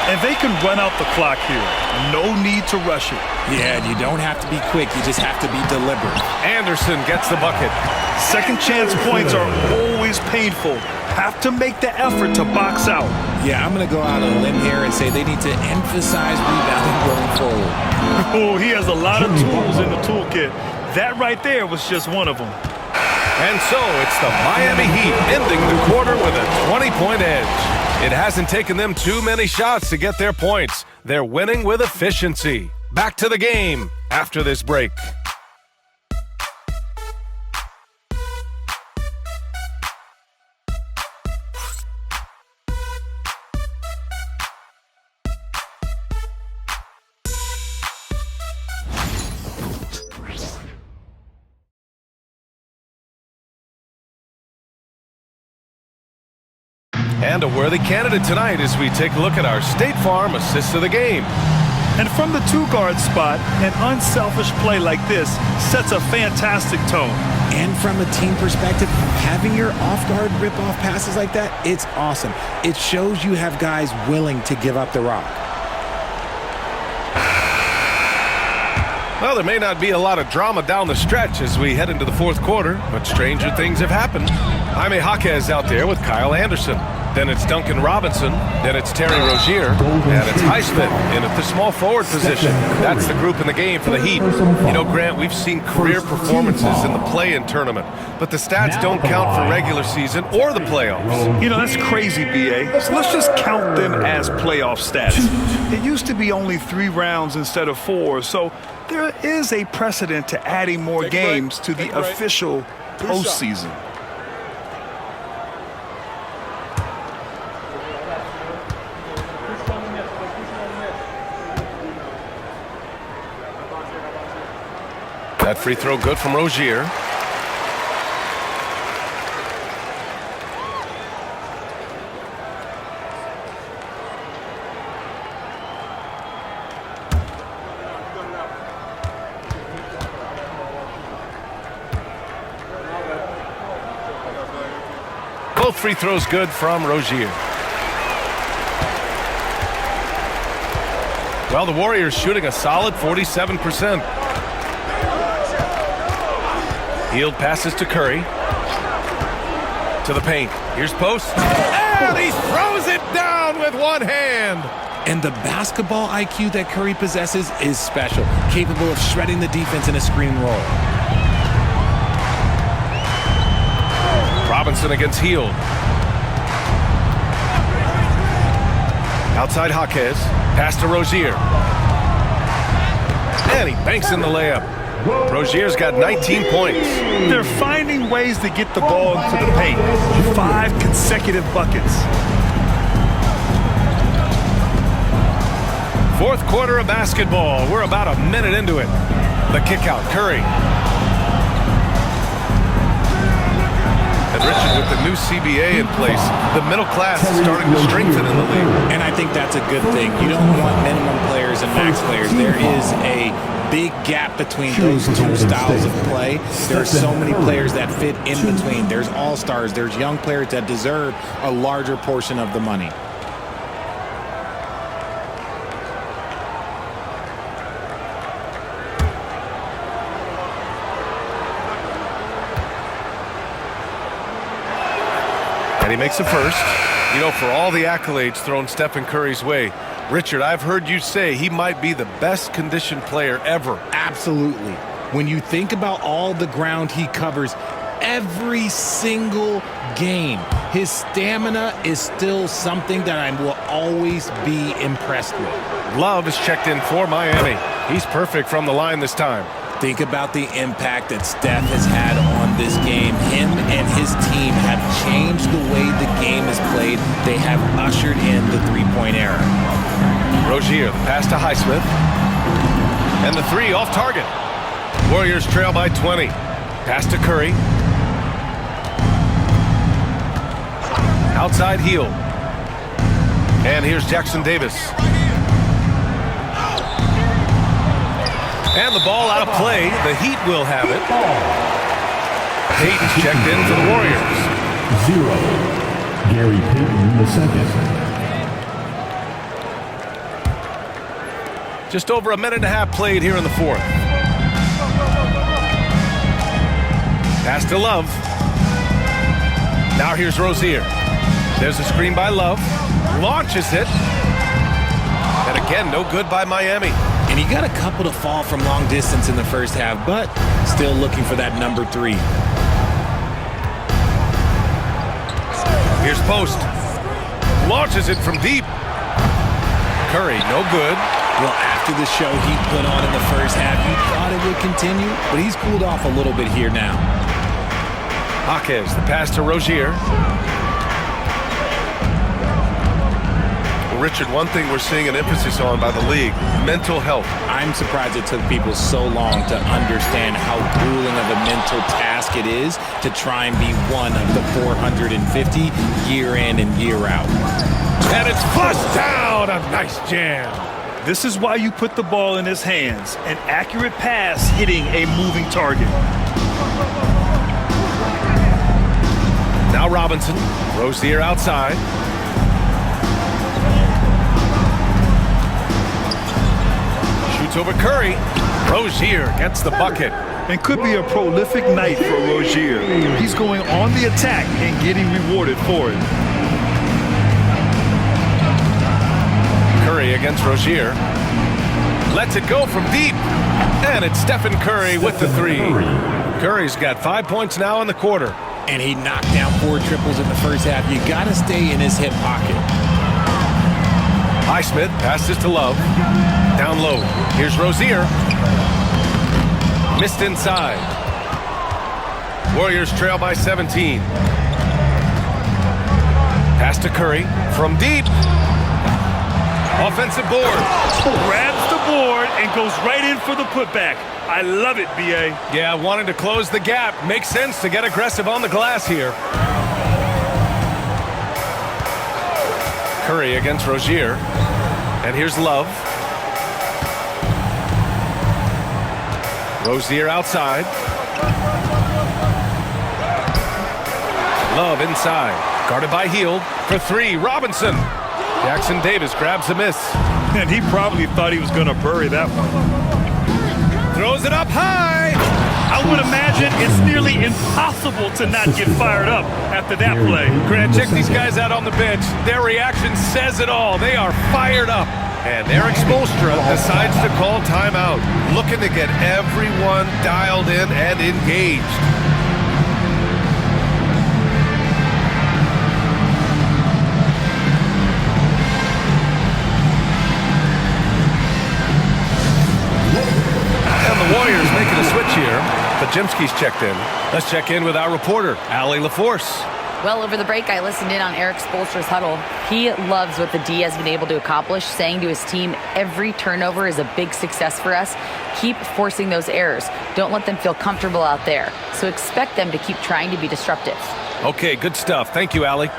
And they can run out the clock here. No need to rush it. Yeah, you don't have to be quick. You just have to be deliberate. Anderson gets the bucket. Second chance points are always painful. Have to make the effort to box out. Yeah, I'm going to go out on a limb here and say they need to emphasize rebounding going forward. Oh, he has a lot of tools in the toolkit. That right there was just one of them. And so it's the Miami Heat ending the quarter with a 20-point edge. It hasn't taken them too many shots to get their points. They're winning with efficiency. Back to the game after this break. And a worthy candidate tonight as we take a look at our State Farm assists of the game. And from the two-guard spot, an unselfish play like this sets a fantastic tone. And from a team perspective, having your off-guard rip-off passes like that, it's awesome. It shows you have guys willing to give up the rock. Well, there may not be a lot of drama down the stretch as we head into the fourth quarter, but stranger things have happened. Jaime Jaquez out there with Kyle Anderson. Then it's Duncan Robinson. Then it's Terry Rozier. And it's Highsmith in at the small forward position. That's the group in the game for the Heat. You know, Grant, we've seen career performances in the play-in tournament, but the stats don't count for regular season or the playoffs. You know, that's crazy, B.A. So let's just count them as playoff stats. It used to be only 3 rounds instead of 4, so there is a precedent to adding more games to the official postseason. That free throw good from Rozier. Both free throws good from Rozier. Well, the Warriors shooting a solid 47%. Hield passes to Curry. To the paint. Here's post. And he throws it down with one hand. And the basketball IQ that Curry possesses is special, capable of shredding the defense in a screen roll. Robinson against Hield. Outside Jaquez. Pass to Rozier. And he banks in the layup. Rozier's got 19 points. They're finding ways to get the ball into the paint. 5 consecutive buckets. Fourth quarter of basketball. We're about a minute into it. The kick out. Curry. And Richard, with the new CBA in place, the middle class is starting to strengthen in the league. And I think that's a good thing. You don't want minimum players and max players. There is a big gap between those two styles of play. There are so many players that fit in between. There's all-stars. There's young players that deserve a larger portion of the money. And he makes a first. You know, for all the accolades thrown Stephen Curry's way, Richard, I've heard you say he might be the best conditioned player ever. Absolutely. When you think about all the ground he covers every single game, his stamina is still something that I will always be impressed with. Love is checked in for Miami. He's perfect from the line this time. Think about the impact that Steph has had on this game. Him and his team have changed the way the game is played. They have ushered in the three-point era. Rozier, the pass to Highsmith. And the three off target. Warriors trail by 20. Pass to Curry. Outside Hield. And here's Jackson Davis. And the ball out of play. The Heat will have it. Payton's checked in for the Warriors. 0. Gary Payton II. Just over a minute and a half played here in the fourth. Pass to Love. Now here's Rozier. There's a screen by Love. Launches it. And again, no good by Miami. And he got a couple to fall from long distance in the first half, but still looking for that number 3. Here's post. Launches it from deep. Curry, no good. Well, after the show he put on in the first half, you thought it would continue, but he's cooled off a little bit here now. Jaquez, the pass to Rozier. Richard, one thing we're seeing an emphasis on by the league, mental health. I'm surprised it took people so long to understand how grueling of a mental task it is to try and be one of the 450 year in and year out. And it's flushed down. A nice jam. This is why you put the ball in his hands. An accurate pass hitting a moving target. Now Robinson. Rozier outside. Shoots over Curry. Rozier gets the bucket. And could be a prolific night for Rozier. He's going on the attack and getting rewarded for it. Curry against Rozier. Lets it go from deep. And it's Stephen Curry with the three. Curry's got 5 points now in the quarter. And he knocked down 4 triples in the first half. You got to stay in his hip pocket. Highsmith passes to Love. Down low. Here's Rozier. Missed inside. Warriors trail by 17. Pass to Curry from deep. Offensive board. Grabs the board and goes right in for the putback. I love it, B.A. Yeah, wanting to close the gap. Makes sense to get aggressive on the glass here. Curry against Rozier. And here's Love. Rozier outside. Love inside. Guarded by Hield for 3. Robinson. Jackson Davis grabs the miss. And he probably thought he was going to bury that one. Throws it up high. I would imagine it's nearly impossible to not get fired up after that play. Grant, check these guys out on the bench. Their reaction says it all. They are fired up. And Eric Spoelstra decides to call timeout, looking to get everyone dialed in and engaged. Warriors making a switch here, but Jimsky's checked in. Let's check in with our reporter, Allie LaForce. Well, over the break, I listened in on Eric Spoelstra's huddle. He loves what the D has been able to accomplish, saying to his team, every turnover is a big success for us. Keep forcing those errors. Don't let them feel comfortable out there. So expect them to keep trying to be disruptive. Okay, good stuff. Thank you, Allie.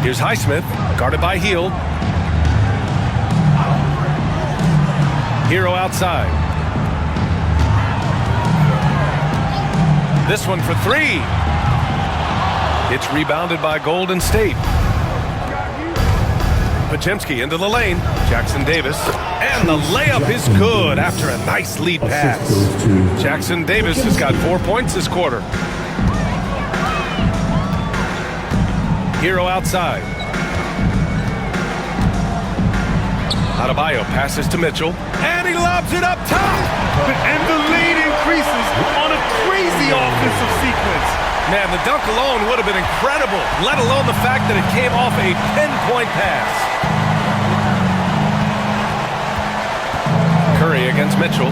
Here's Highsmith, guarded by Hield. Hero outside. This one for 3. It's rebounded by Golden State. Podziemski into the lane. Jackson Davis. And the layup is good after a nice lead pass. Jackson Davis has got 4 points this quarter. Hero outside. Adebayo passes to Mitchell. And he lobs it up top. And the lead increases on a crazy offensive sequence. Man, the dunk alone would have been incredible, let alone the fact that it came off a pinpoint pass. Curry against Mitchell.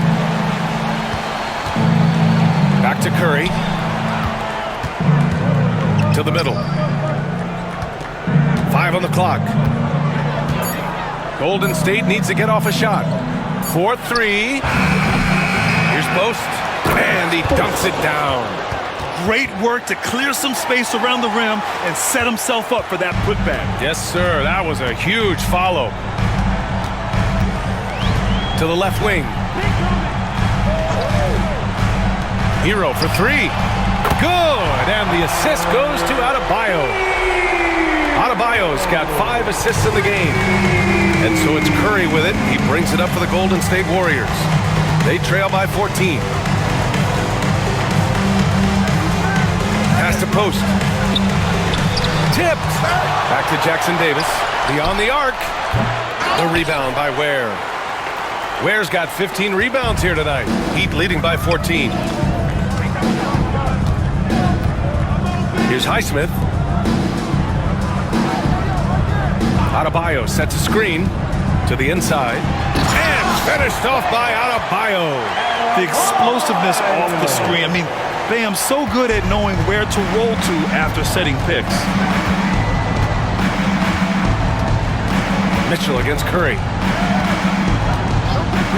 Back to Curry. To the middle. 5 on the clock. Golden State needs to get off a shot. 4-3. Here's Post. And he dunks it down. Great work to clear some space around the rim and set himself up for that putback. Yes, sir. That was a huge follow. To the left wing. Hero for 3. Good. And the assist goes to Adebayo. Adebayo's got 5 assists in the game. And so it's Curry with it. He brings it up for the Golden State Warriors. They trail by 14. Pass to Post. Tipped. Back to Jackson Davis. Beyond the arc. The rebound by Ware. Ware's got 15 rebounds here tonight. Heat leading by 14. Here's Highsmith. Adebayo sets a screen to the inside. And finished off by Adebayo. The explosiveness off the screen. I mean, Bam's so good at knowing where to roll to after setting picks. Mitchell against Curry.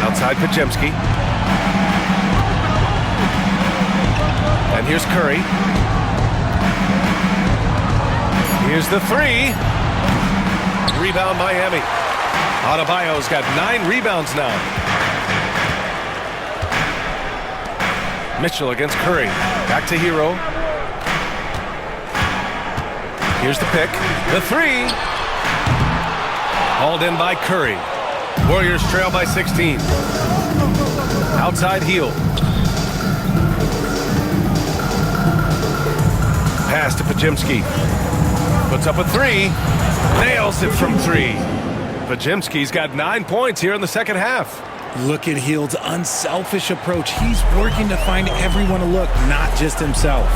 Outside Pajemski. And here's Curry. Here's the three. Rebound Miami. Adebayo's got 9 rebounds now. Mitchell against Curry. Back to Hero. Here's the pick. The three. Hauled in by Curry. Warriors trail by 16. Outside heel. Pass to Pajemski. Puts up a three. Nails it from 3. Pajemski's got 9 points here in the second half. Look at Hield's unselfish approach. He's working to find everyone to look, not just himself.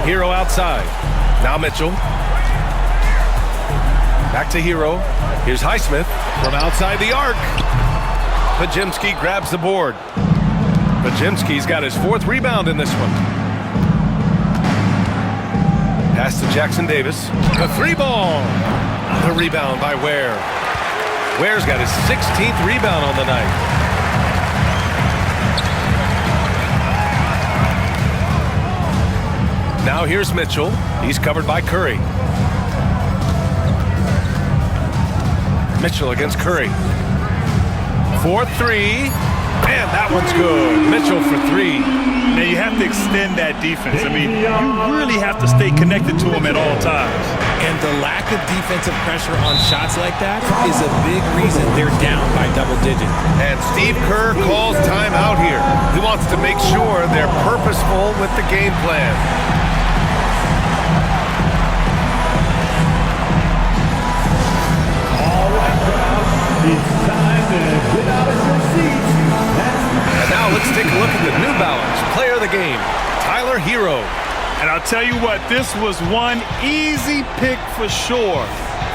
Hero outside. Now Mitchell. Back to Hero. Here's Highsmith from outside the arc. Pajemski grabs the board. Pajemski's got his 4th rebound in this one. Pass to Jackson Davis. The 3-ball. The rebound by Ware. Ware's got his 16th rebound on the night. Now here's Mitchell. He's covered by Curry. Mitchell against Curry. 4-3. And that one's good. Mitchell for 3. Now you have to extend that defense. I mean, you really have to stay connected to him at all times. And the lack of defensive pressure on shots like that is a big reason they're down by double digits. And Steve Kerr calls timeout here. He wants to make sure they're purposeful with the game plan. All right, crowd. It's time to get out of your seats. And now let's take a look at the New Balance player of the game, Tyler Hero. And I'll tell you what, this was one easy pick for sure.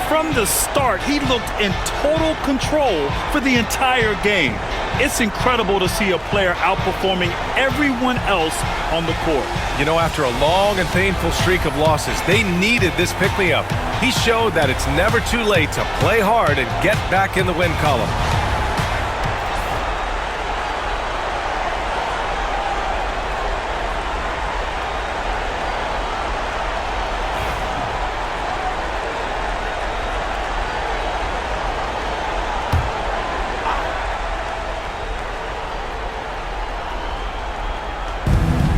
From the start, he looked in total control for the entire game. It's incredible to see a player outperforming everyone else on the court. You know, after a long and painful streak of losses, they needed this pick-me-up. He showed that it's never too late to play hard and get back in the win column.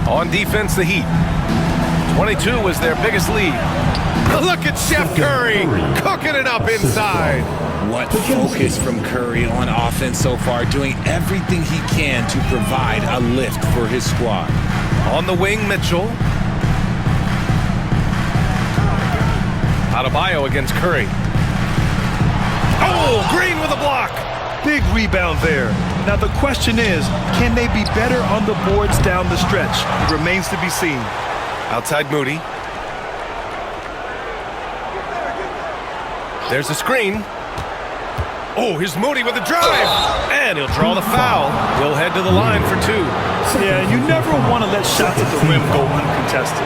On defense, the Heat. 22 was their biggest lead. Look at Chef Curry cooking it up inside. What focus from Curry on offense so far, doing everything he can to provide a lift for his squad. On the wing, Mitchell. Adebayo against Curry. Oh, Green with a block. Big rebound there. Now the question is, can they be better on the boards down the stretch? It remains to be seen. Outside Moody. There's a screen. Oh, here's Moody with a drive. And he'll draw the foul. He'll head to the line for 2. Yeah, you never want to let shots at the rim go uncontested.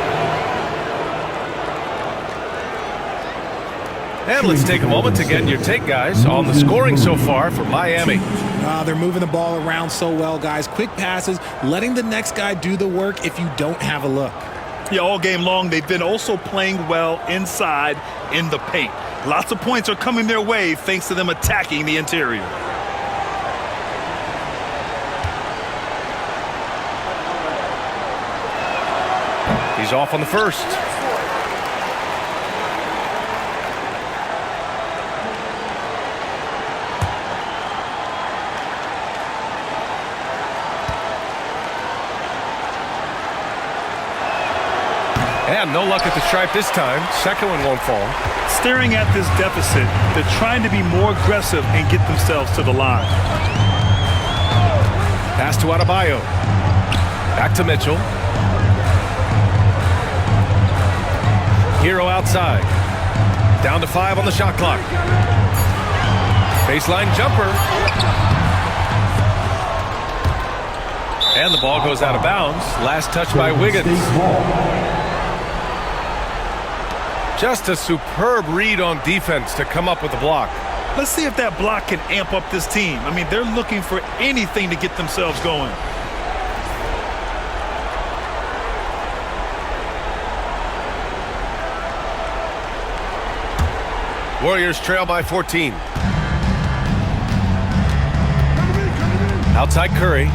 And let's take a moment to get your take, guys, on the scoring so far for Miami. They're moving the ball around so well, guys. Quick passes, letting the next guy do the work if you don't have a look. Yeah, all game long, they've been also playing well inside in the paint. Lots of points are coming their way thanks to them attacking the interior. He's off on the first. And no luck at the stripe this time. Second one won't fall. Staring at this deficit, they're trying to be more aggressive and get themselves to the line. Pass to Adebayo. Back to Mitchell. Hero outside. Down to 5 on the shot clock. Baseline jumper. And the ball goes out of bounds. Last touch by Wiggins. Just a superb read on defense to come up with the block. Let's see if that block can amp up this team. I mean, they're looking for anything to get themselves going. Warriors trail by 14. Outside Curry.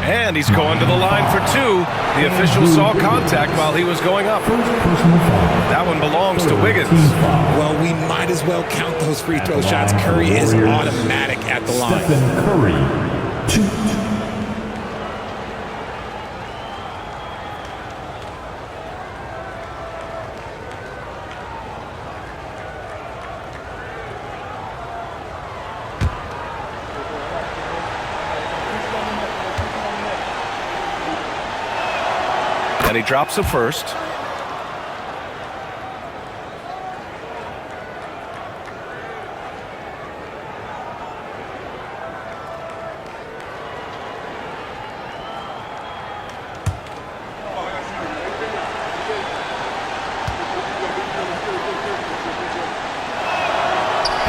And he's going to the line for two. The official saw contact while he was going up. That one belongs to Wiggins. Well, we might as well count those free throw shots. Curry is automatic at the line. Curry, 2. And he drops the first.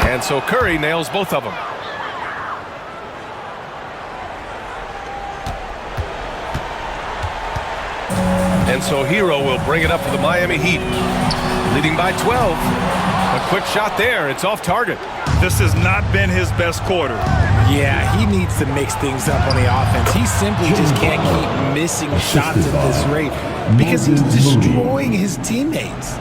And so Curry nails both of them. And so Hero will bring it up for the Miami Heat. Leading by 12. A quick shot there. It's off target. This has not been his best quarter. Yeah, he needs to mix things up on the offense. He simply just can't keep missing shots at this rate because he's destroying his teammates.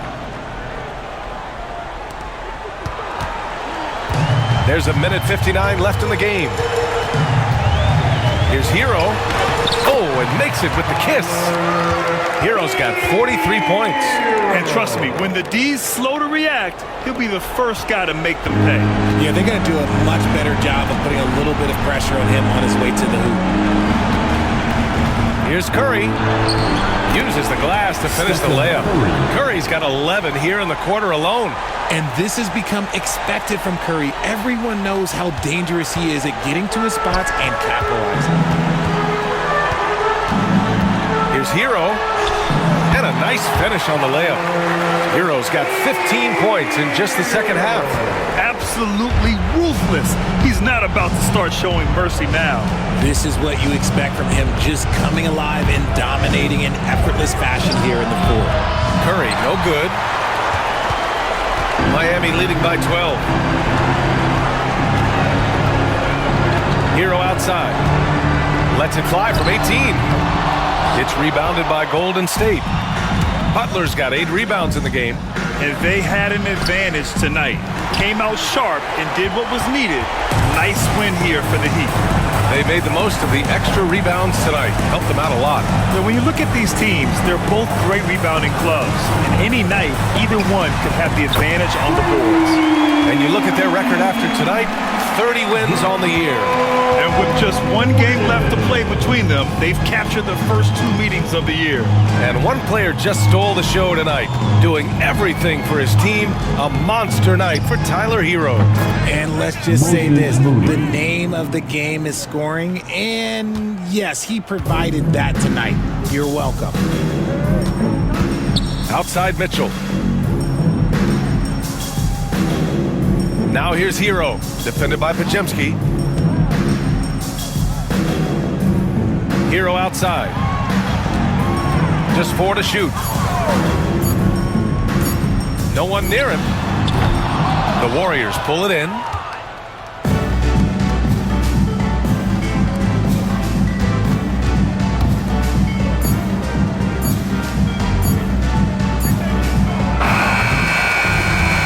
There's a minute 59 left in the game. Here's Hero. Oh, and makes it with the kiss. Hero's got 43 points. And trust me, when the D's slow to react, he'll be the first guy to make them pay. Yeah, they're going to do a much better job of putting a little bit of pressure on him on his way to the hoop. Here's Curry. Uses the glass to finish the layup. Curry's got 11 here in the quarter alone. And this has become expected from Curry. Everyone knows how dangerous he is at getting to his spots and capitalizing. Here's Hero. And a nice finish on the layup. Hero's got 15 points in just the second half. Absolutely ruthless. He's not about to start showing mercy now. This is what you expect from him, just coming alive and dominating in effortless fashion here in the fourth. Curry, no good. Miami leading by 12. Hero outside. Lets it fly from 18. It's rebounded by Golden State. Butler's got 8 rebounds in the game. And they had an advantage tonight. Came out sharp and did what was needed. Nice win here for the Heat. They made the most of the extra rebounds tonight. Helped them out a lot. So when you look at these teams, they're both great rebounding clubs. And any night, either one could have the advantage on the boards. And you look at their record after tonight, 30 wins on the year. And with just one game left to play between them, they've captured the first 2 meetings of the year. And one player just stole the show tonight, doing everything for his team. A monster night for Tyler Hero. And let's just say this, the name of the game is scoring, and yes, he provided that tonight. You're welcome. Outside Mitchell. Now here's Hero, defended by Pajemski. Hero outside. Just 4 to shoot. No one near him. The Warriors pull it in.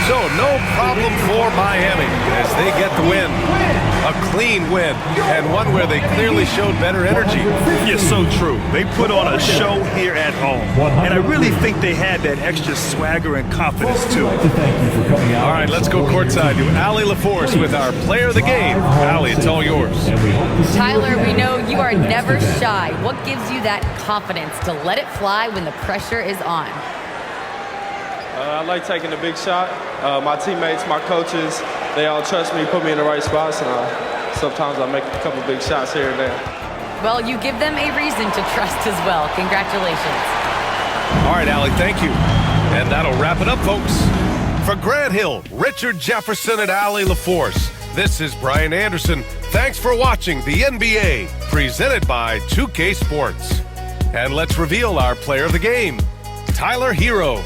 So no problem for Miami as they get the win. A clean win, and one where they clearly showed better energy. Yeah, so true. They put on a show here at home. And I really think they had that extra swagger and confidence, too. All right, let's go courtside to Allie LaForce with our player of the game. Allie, it's all yours. Tyler, we know you are never shy. What gives you that confidence to let it fly when the pressure is on? I like taking a big shot. My teammates, my coaches, they all trust me, put me in the right spots, and sometimes I make a couple big shots here and there. Well, you give them a reason to trust as well. Congratulations. All right, Allie, thank you. And that'll wrap it up, folks. For Grant Hill, Richard Jefferson, and Allie LaForce, this is Brian Anderson. Thanks for watching the NBA, presented by 2K Sports. And let's reveal our player of the game, Tyler Hero.